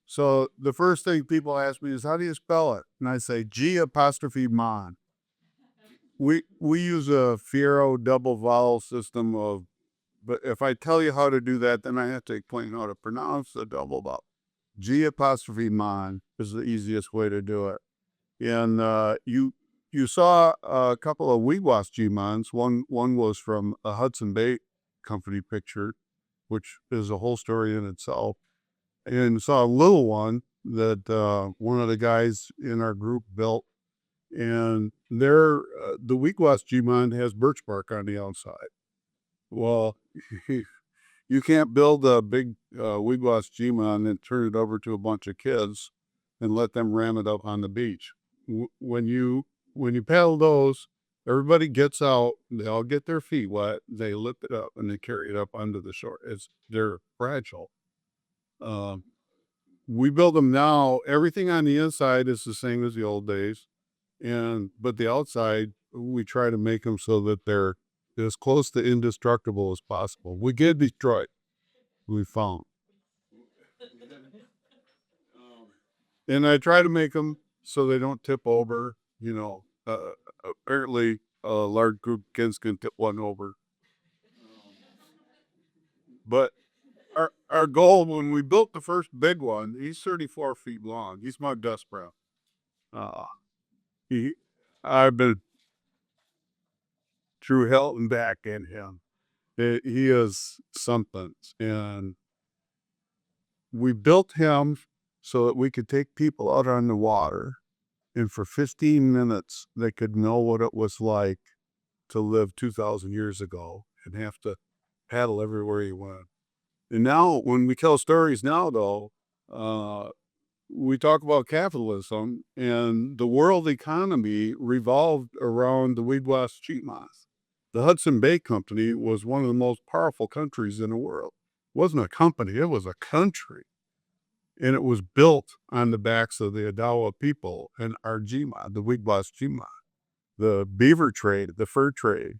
So the first thing people ask me is, how do you spell it? And I say G'-man. We use a Fiero double vowel system of, but if I tell you how to do that, then I have to explain how to pronounce the double vowel. G'-man is the easiest way to do it. And you saw a couple of Weewas G-mans. One was from a Hudson Bay Company picture, which is a whole story in itself. And saw a little one that one of the guys in our group built. And there, the Weewas G-man has birch bark on the outside. Well, you can't build a big Weewas G-man and turn it over to a bunch of kids and let them ram it up on the beach. When you paddle those, everybody gets out. They all get their feet wet. They lift it up and they carry it up onto the shore. They're fragile. We build them now. Everything on the inside is the same as the old days, but the outside we try to make them so that they're as close to indestructible as possible. We get destroyed. We found. And I try to make them so they don't tip over. Apparently a large group of kids can tip one over. But our goal when we built the first big one, he's 34 feet long. He's my dust brown. I've been through hell and back in him. He is something. And we built him so that we could take people out on the water And for 15 minutes, they could know what it was like to live 2,000 years ago and have to paddle everywhere you went. And now, when we tell stories now, though, we talk about capitalism, and the world economy revolved around the West Cheatmoss. The Hudson Bay Company was one of the most powerful countries in the world. It wasn't a company, it was a country. And it was built on the backs of the Odawa people and our Gma, the West Gma. The beaver trade, the fur trade,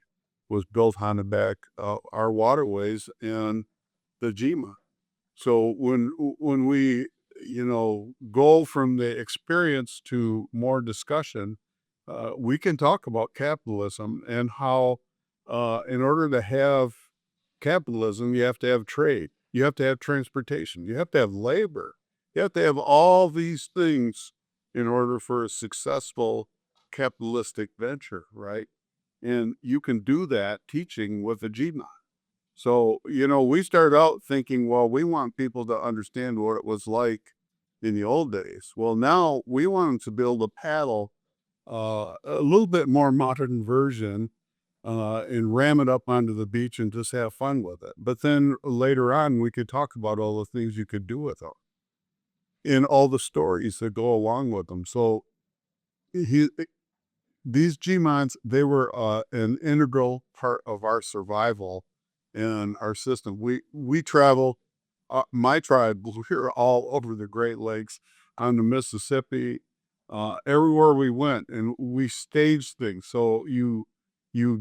was built on the back of our waterways and the Gma. So when we, go from the experience to more discussion, we can talk about capitalism and how, in order to have capitalism, you have to have trade, you have to have transportation, you have to have labor, you have to have all these things in order for a successful capitalistic venture, right? And you can do that teaching with a GMA. So, we started out thinking, well, we want people to understand what it was like in the old days. Well, now we want them to be able to paddle a little bit more modern version and ram it up onto the beach and just have fun with it. But then later on, we could talk about all the things you could do with them and all the stories that go along with them. So these Gmons, they were an integral part of our survival and our system. We travel, my tribe, we're all over the Great Lakes, on the Mississippi, everywhere we went, and we staged things. So you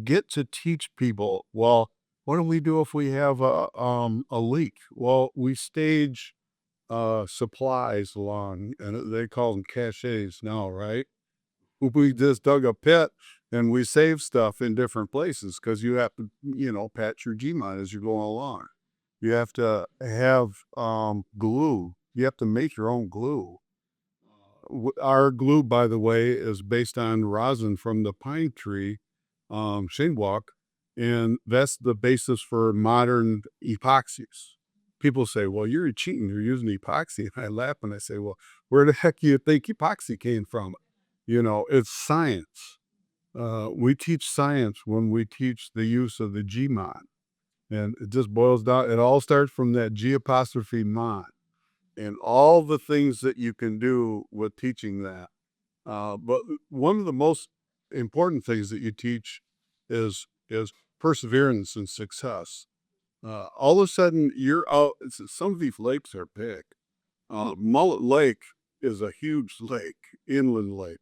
get to teach people, well, what do we do if we have a leak? Well, we stage supplies along, and they call them caches now, right? We just dug a pit and we save stuff in different places because you have to, patch your Gmod as you're going along. You have to have glue. You have to make your own glue. Our glue, by the way, is based on rosin from the pine tree, shingwalk, and that's the basis for modern epoxies. People say, well, you're cheating, you're using epoxy. And I laugh and I say, well, where the heck do you think epoxy came from? It's science. We teach science when we teach the use of the Gmod. And it just boils down, it all starts from that G apostrophe mod and all the things that you can do with teaching that. But one of the most important things that you teach is perseverance and success. All of a sudden, you're out. Some of these lakes are big. Mullet Lake is a huge lake, inland lake.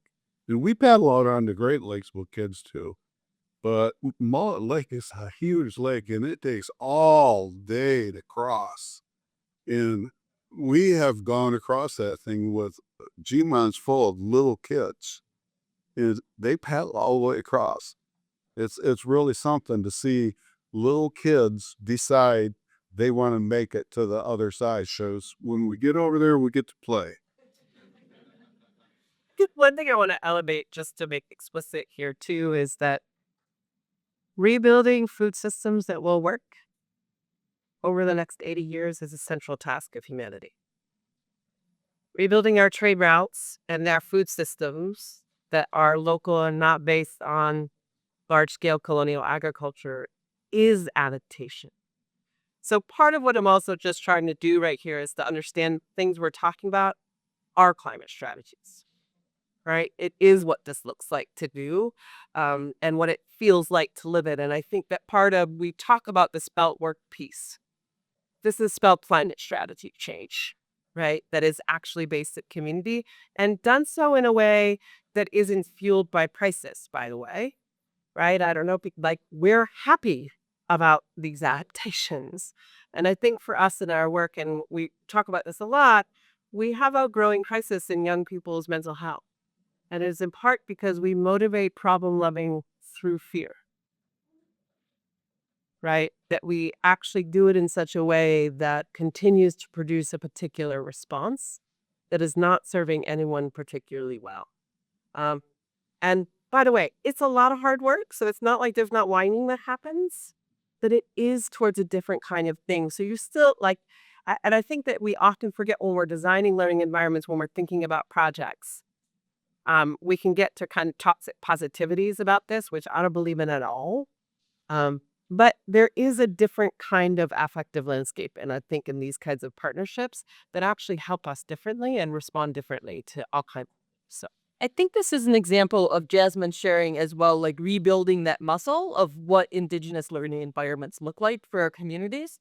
And we paddle out on the Great Lakes with kids too. But Mullet Lake is a huge lake and it takes all day to cross. And we have gone across that thing with Gmons full of little kids. And they paddle all the way across. It's really something to see little kids decide they want to make it to the other side. Shows when we get over there, we get to play. One thing I want to elevate just to make explicit here too is that rebuilding food systems that will work over the next 80 years is a central task of humanity. Rebuilding our trade routes and our food systems that are local and not based on large-scale colonial agriculture is adaptation. So part of what I'm also just trying to do right here is to understand things we're talking about are climate strategies. Right? It is what this looks like to do and what it feels like to live it. And I think that we talk about the spelt work piece. This is spelled climate strategy change, right? That is actually based at community and done so in a way that isn't fueled by prices, by the way, right? I don't know, we're happy about these adaptations. And I think for us in our work, and we talk about this a lot, we have a growing crisis in young people's mental health. And it is in part because we motivate problem loving through fear, right? That we actually do it in such a way that continues to produce a particular response that is not serving anyone particularly well. And by the way, it's a lot of hard work. So it's not like there's not whining that happens, but it is towards a different kind of thing. So you're still and I think that we often forget when we're designing learning environments, when we're thinking about projects. We can get to kind of toxic positivities about this, which I don't believe in at all. But there is a different kind of affective landscape, and I think in these kinds of partnerships that actually help us differently and respond differently to all kinds. So I think this is an example of Jasmine sharing as well, like rebuilding that muscle of what Indigenous learning environments look like for our communities.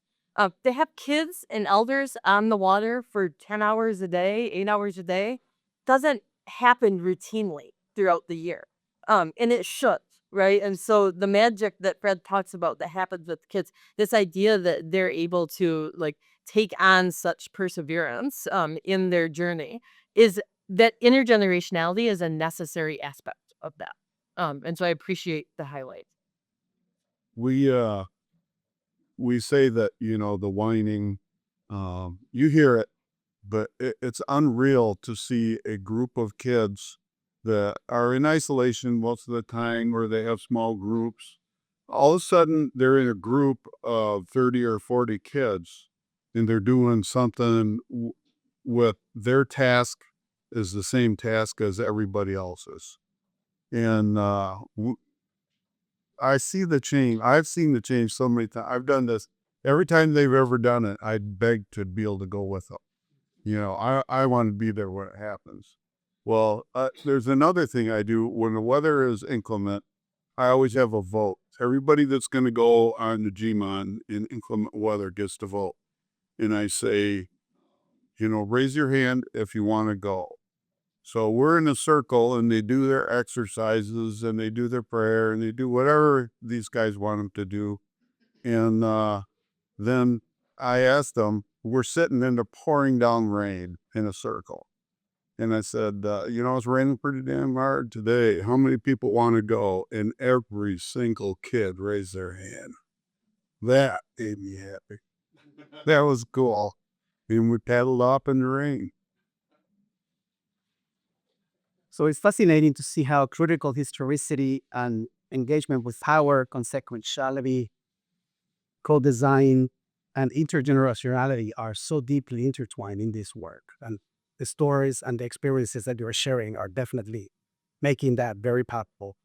They have kids and elders on the water for 10 hours a day, 8 hours a day. Doesn't happen routinely throughout the year. And it should, right? And so the magic that Fred talks about that happens with kids, this idea that they're able to like take on such perseverance in their journey is that intergenerationality is a necessary aspect of that. And so I appreciate the highlight. We say that, the whining, you hear it, but it's unreal to see a group of kids that are in isolation most of the time, or they have small groups. All of a sudden, they're in a group of 30 or 40 kids, and they're doing something with their task is the same task as everybody else's. And I see the change. I've seen the change so many times. I've done this every time they've ever done it. I beg to be able to go with them. I want to be there when it happens. Well, there's another thing I do when the weather is inclement. I always have a vote. Everybody that's going to go on the GMON in inclement weather gets to vote. And I say, raise your hand if you want to go. So we're in a circle, and they do their exercises, and they do their prayer, and they do whatever these guys want them to do. And then I asked them, we're sitting in the pouring down rain in a circle. And I said, it's raining pretty damn hard today. How many people want to go? And every single kid raised their hand. That made me happy. That was cool. And we paddled off in the rain. So it's fascinating to see how critical historicity and engagement with power, consequentiality, co-design, and intergenerationality are so deeply intertwined in this work. And the stories and the experiences that you're sharing are definitely making that very powerful.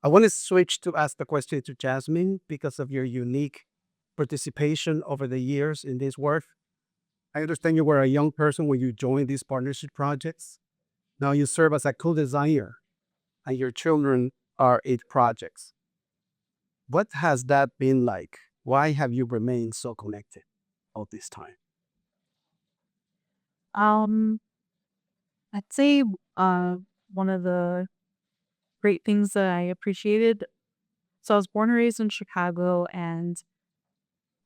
I want to switch to ask the question to Jasmine because of your unique participation over the years in this work. I understand you were a young person when you joined these partnership projects. Now you serve as a co-designer and your children are 8 projects. What has that been like? Why have you remained so connected all this time? Um, I'd say one of the great things that I appreciated. So I was born and raised in Chicago, and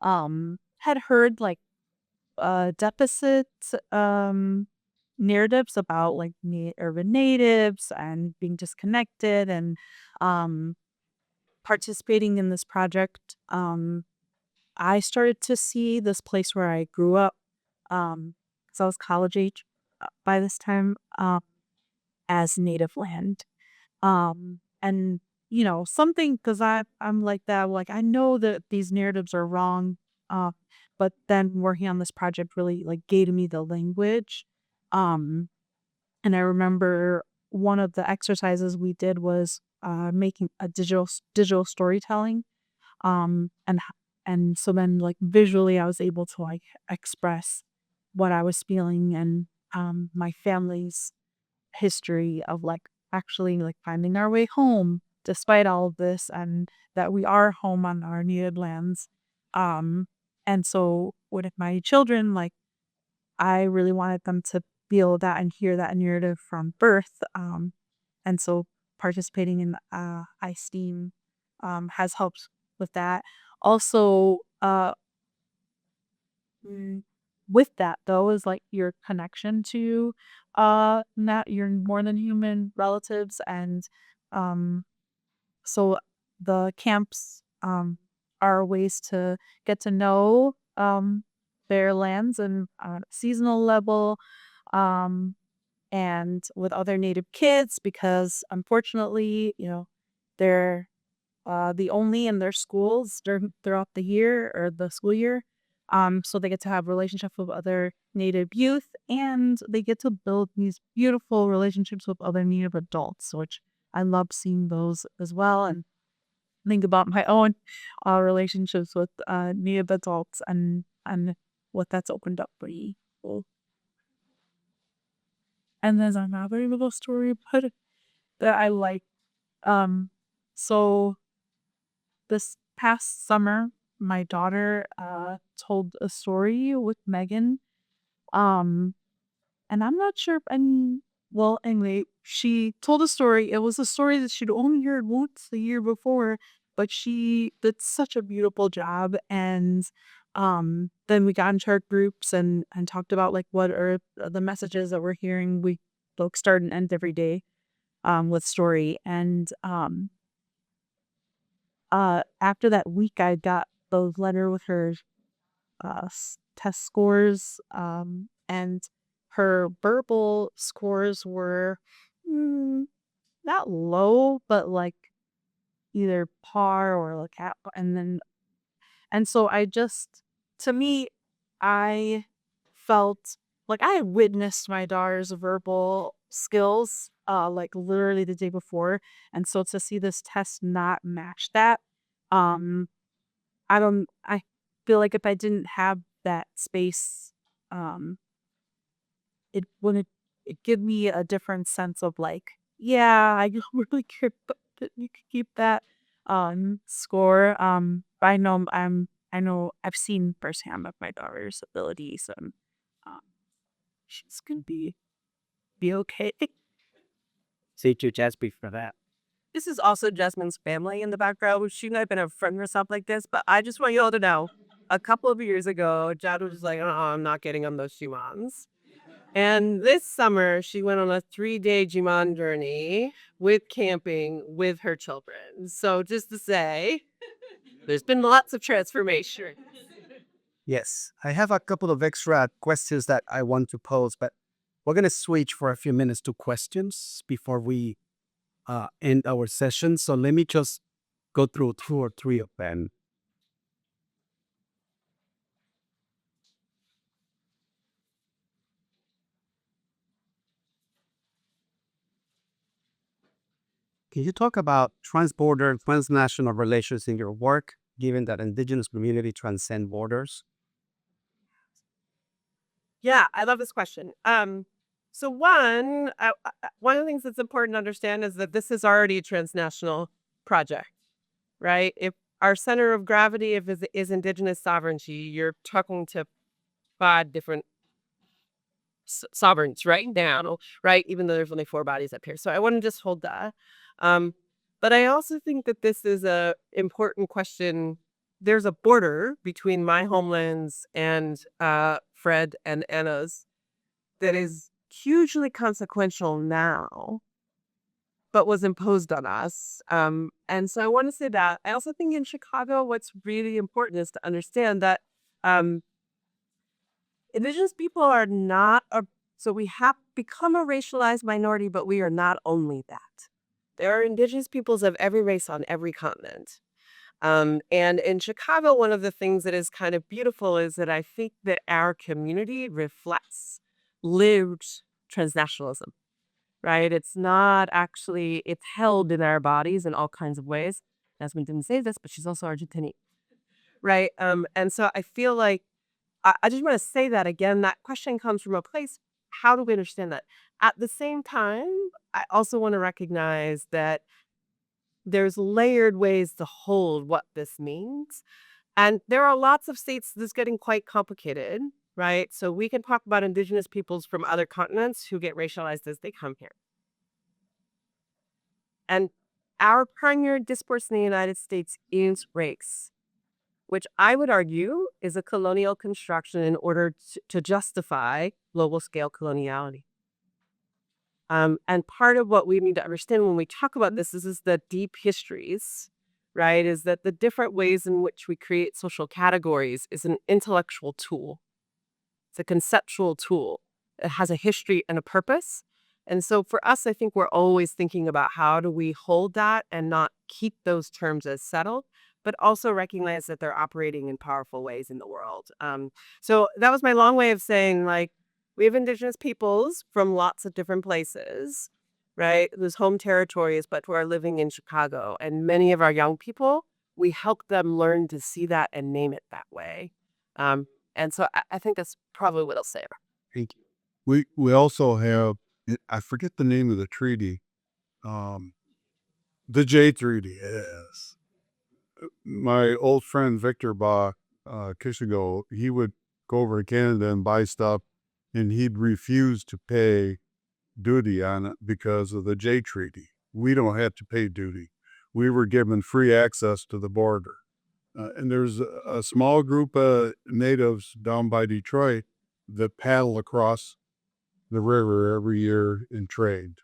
had heard like deficit narratives about like urban natives and being disconnected, and um participating in this project. I started to see this place where I grew up, because I was college age by this time, as native land. And something, because I'm like that, like I know that these narratives are wrong, uh, but then working on this project really like gave me the language. Um, and I remember one of the exercises we did was making a digital storytelling, and so then like visually I was able to like express what I was feeling, and my family's history of like actually like finding our way home despite all of this, and that we are home on our native lands. um and so with my children, like I really wanted them to feel that and hear that narrative from birth. And so participating in iSteam has helped with that. Also, mm, with that though is like your connection to not your more than human relatives, and um so the camps are ways to get to know their lands and seasonal level, um and with other native kids, because unfortunately they're the only in their schools throughout the year or the school year. So they get to have relationships with other Native youth, and they get to build these beautiful relationships with other Native adults, which I love seeing those as well. And think about my own relationships with Native adults and what that's opened up for me. And there's another little story about it that I like. So this past summer, my daughter told a story with Megan. Um, and I'm not sure if any. Well, anyway, she told a story. It was a story that she'd only heard once the year before, but she did such a beautiful job. And then we got into our groups and talked about like what are the messages that we're hearing. We like start and end every day with story. And after that week, I got the letter with her test scores, and her verbal scores were not low, but like either par or like and so I just, to me, I felt like I had witnessed my daughter's verbal skills, like literally the day before, and so to see this test not match that, um, I feel like if I didn't have that space, um, it wouldn't it give me a different sense of like, yeah, I don't really care about that you could keep that score. But I know I've seen firsthand of my daughter's abilities, and um she's gonna be okay. Thank you, Jasmine, for that. This is also Jasmine's family in the background. She might have been a friend or something like this, but I just want you all to know, a couple of years ago, Jad was just like, I'm not getting on those Jimans. And this summer, she went on a 3-day Jiman journey with camping with her children. So just to say, there's been lots of transformation. Yes, I have a couple of extra questions that I want to pose, but we're going to switch for a few minutes to questions before we end our session. So let me just go through 2 or 3 of them. Can you talk about transborder, transnational relations in your work, given that Indigenous community transcend borders? Yeah, I love this question. So one of the things that's important to understand is that this is already a transnational project, right? If our center of gravity is Indigenous sovereignty, you're talking to 5 different sovereigns right now, right? Even though there's only 4 bodies up here. So I want to just hold that. Um, but I also think that this is a important question. There's a border between my homelands and Fred and Anna's that is hugely consequential now, but was imposed on us. And so I want to say that. I also think in Chicago, what's really important is to understand that um, Indigenous people are not so we have become a racialized minority, but we are not only that. There are Indigenous peoples of every race on every continent. And in Chicago, one of the things that is kind of beautiful is that I think that our community reflects lived transnationalism, right? It's not actually, it's held in our bodies in all kinds of ways. Jasmine didn't say this, but she's also Argentinian, right? And so I feel like I just want to say that again, that question comes from a place. How do we understand that? At the same time, I also want to recognize that there's layered ways to hold what this means. And there are lots of states that's getting quite complicated, right? So we can talk about Indigenous peoples from other continents who get racialized as they come here. And our primary discourse in the United States is race, which I would argue is a colonial construction in order to justify global scale coloniality. And part of what we need to understand when we talk about this is the deep histories, right? Is that the different ways in which we create social categories is an intellectual tool. It's a conceptual tool. It has a history and a purpose. And so for us, I think we're always thinking about how do we hold that and not keep those terms as settled, but also recognize that they're operating in powerful ways in the world. So that was my long way of saying, like, we have Indigenous peoples from lots of different places, right, whose home territory is but who are living in Chicago. And many of our young people, we help them learn to see that and name it that way. And so I think that's probably what I'll say. Thank you. We also have, I forget the name of the treaty, the J Treaty. Yes. My old friend Victor Bach, Kishigo, he would go over to Canada and buy stuff, and he'd refuse to pay duty on it because of the J Treaty. We don't have to pay duty. We were given free access to the border. And there's a small group of natives down by Detroit that paddle across the river every year and trade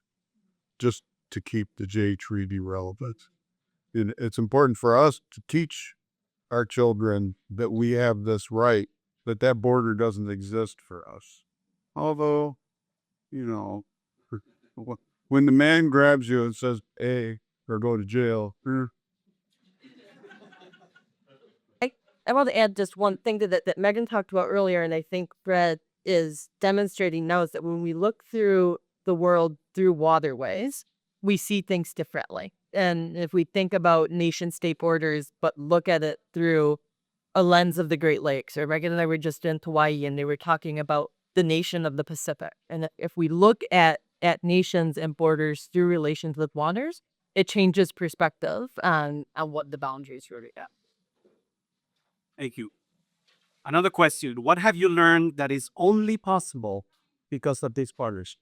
just to keep the J Treaty relevant. And it's important for us to teach our children that we have this right, that that border doesn't exist for us. Although, you know, when the man grabs you and says, hey, or go to jail, I want to add just one thing to that Megan talked about earlier, and I think Brett is demonstrating now, is that when we look through the world through waterways, we see things differently. And if we think about nation-state borders, but look at it through a lens of the Great Lakes, or Megan and I were just in Hawaii, and they were talking about the nation of the Pacific. And if we look at nations and borders through relations with waters, it changes perspective on what the boundaries really are. Thank you. Another question. What have you learned that is only possible because of this partnership?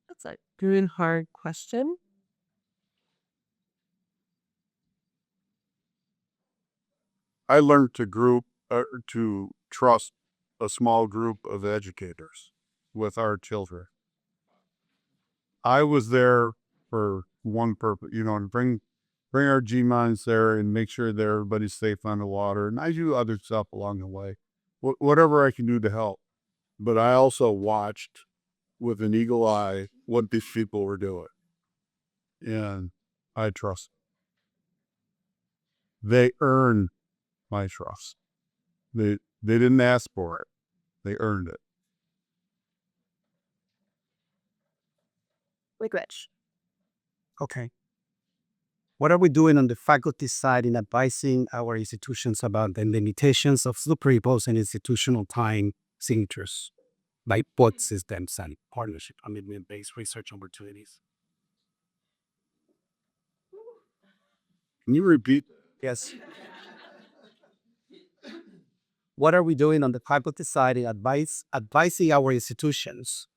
That's a good, hard question. I learned to trust a small group of educators with our children. I was there for one purpose, to bring our G-minds there and make sure that everybody's safe on the water. And I do other stuff along the way, whatever I can do to help. But I also watched with an eagle eye what these people were doing. And I trust them. They earned my trust. They didn't ask for it. They earned it. Like Rich. Okay. What are we doing on the faculty side in advising our institutions about the limitations of superimposing institutional time signatures by both systems and partnership commitment-based research opportunities? Can you repeat? Yes. What are we doing on the faculty side in advising our institutions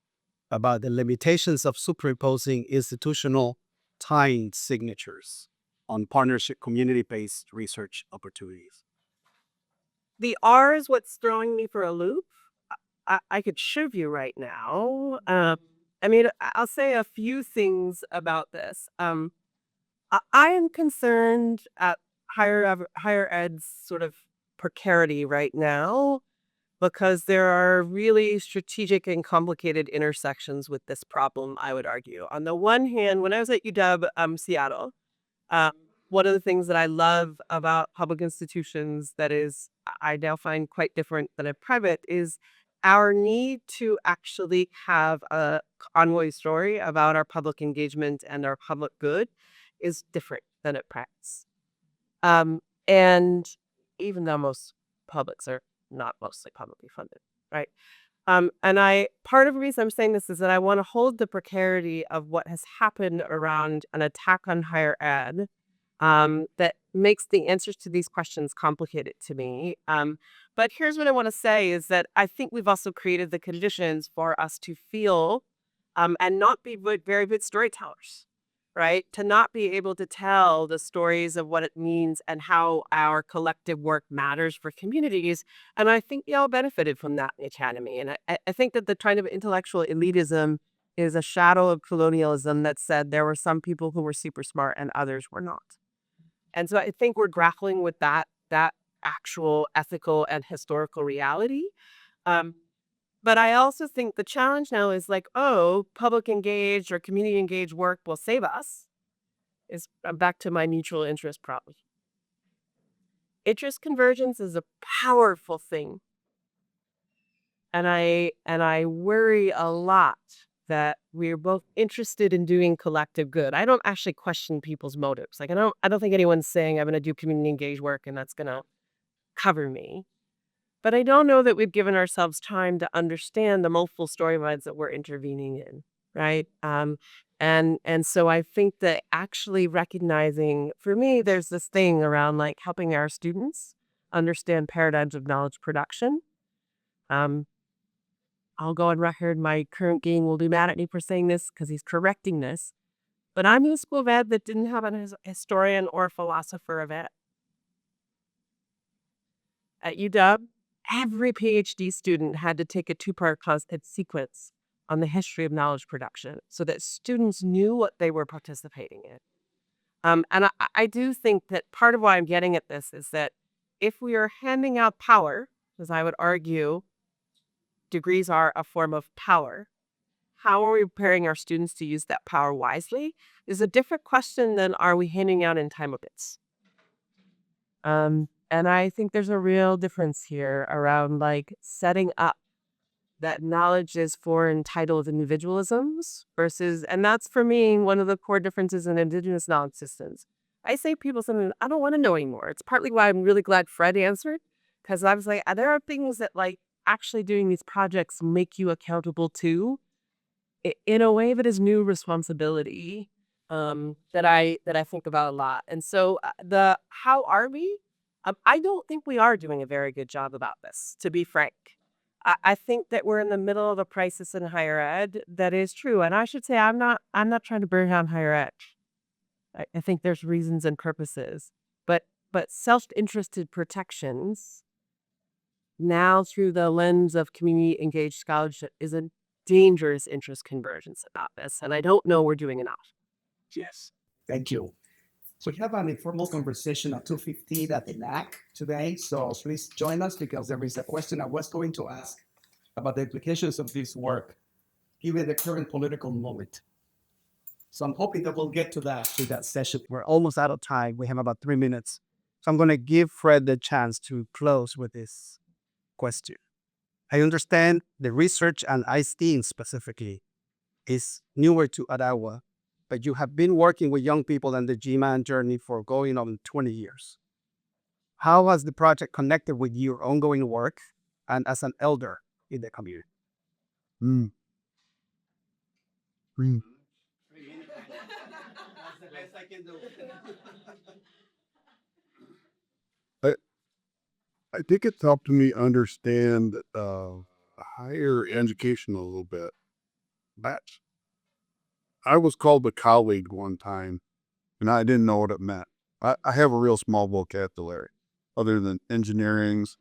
about the limitations of superimposing institutional time signatures on partnership community-based research opportunities? The R is what's throwing me for a loop. I could shiv you right now. I'll say a few things about this. I am concerned at higher ed's sort of precarity right now because there are really strategic and complicated intersections with this problem, I would argue. On the one hand, when I was at UW Seattle, one of the things that I love about public institutions that is, I now find quite different than a private, is our need to actually have a convoy story about our public engagement and our public good is different than at practice. And even though most publics are not mostly publicly funded, right? Part of the reason I'm saying this is that I want to hold the precarity of what has happened around an attack on higher ed that makes the answers to these questions complicated to me. But here's what I want to say is that I think we've also created the conditions for us to feel and not be very good storytellers, right? To not be able to tell the stories of what it means and how our collective work matters for communities. And I think y'all benefited from that in the academy. And I think that the kind of intellectual elitism is a shadow of colonialism that said there were some people who were super smart and others were not. And so I think we're grappling with that actual ethical and historical reality. But I also think the challenge now is like, oh, public engaged or community engaged work will save us. Is back to my mutual interest problem. Interest convergence is a powerful thing. And I worry a lot that we're both interested in doing collective good. I don't actually question people's motives. Like I don't think anyone's saying I'm going to do community engaged work and that's going to cover me. But I don't know that we've given ourselves time to understand the multiple storylines that we're intervening in, right? And so I think that actually recognizing, for me, there's this thing around like helping our students understand paradigms of knowledge production. I'll go on record. My current dean will be mad at me for saying this because he's correcting this. But I'm in a school of ed that didn't have a historian or a philosopher of ed. At UW, every PhD student had to take a 2-part constant sequence on the history of knowledge production so that students knew what they were participating in. And I do think that part of why I'm getting at this is that if we are handing out power, as I would argue, degrees are a form of power, how are we preparing our students to use that power wisely is a different question than are we handing out entitlements. And I think there's a real difference here around like setting up that knowledge is for entitled individualisms versus, and that's for me, one of the core differences in Indigenous knowledge systems. I say people something, I don't want to know anymore. It's partly why I'm really glad Fred answered, because I was like, there are things that like actually doing these projects make you accountable to in a way that is new responsibility that I think about a lot. And so the how are we? I don't think we are doing a very good job about this, to be frank. I think that we're in the middle of a crisis in higher ed that is true. And I should say I'm not trying to burn down higher ed. I think there's reasons and purposes. But self-interested protections now through the lens of community engaged scholarship is a dangerous interest convergence about this. And I don't know we're doing enough. Yes. Thank you. So we have an informal conversation at 2:15 at the NAC today. So please join us because there is a question I was going to ask about the implications of this work, given the current political moment. So I'm hoping that we'll get to that session. We're almost out of time. We have about 3 minutes. So I'm going to give Fred the chance to close with this question. I understand the research and ISTEAM specifically is newer to Odawa, but you have been working with young people in the GMAN journey for going on 20 years. How has the project connected with your ongoing work and as an elder in the community? Mm. Mm. That's the best I can do. I think it's helped me understand higher education a little bit. I was called a colleague one time, and I didn't know what it meant. I have a real small vocabulary, other than engineering's.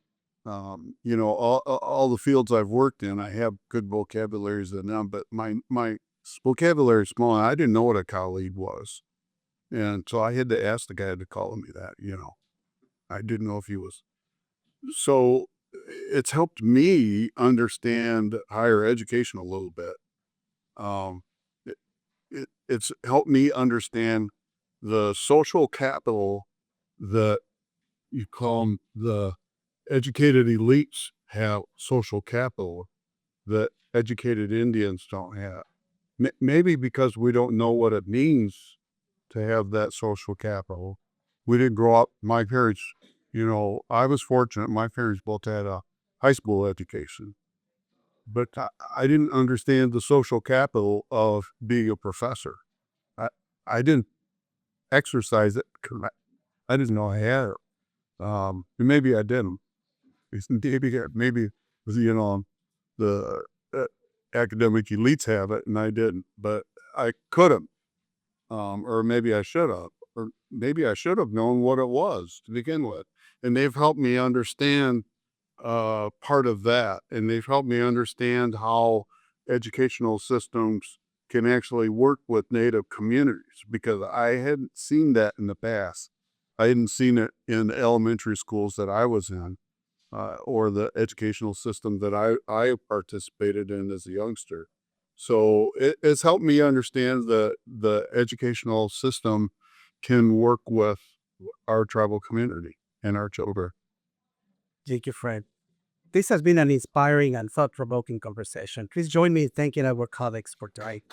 All the fields I've worked in, I have good vocabularies in them, but my vocabulary is small, and I didn't know what a colleague was. And so I had to ask the guy to call me that, I didn't know if he was. So it's helped me understand higher education a little bit. It's helped me understand the social capital that you call them, the educated elites have social capital that educated Indians don't have. Maybe because we don't know what it means to have that social capital. We didn't grow up, my parents, I was fortunate. My parents both had a high school education, but I didn't understand the social capital of being a professor. I didn't exercise it. I didn't know I had it. Maybe I didn't. Maybe the academic elites have it and I didn't, but I couldn't. Or maybe I should have. Or maybe I should have known what it was to begin with. And they've helped me understand part of that. And they've helped me understand how educational systems can actually work with Native communities, because I hadn't seen that in the past. I hadn't seen it in elementary schools that I was in. or the educational system that I participated in as a youngster. So it's helped me understand that the educational system can work with our tribal community and our children. Thank you, Fred. This has been an inspiring and thought-provoking conversation. Please join me in thanking our colleagues for tonight.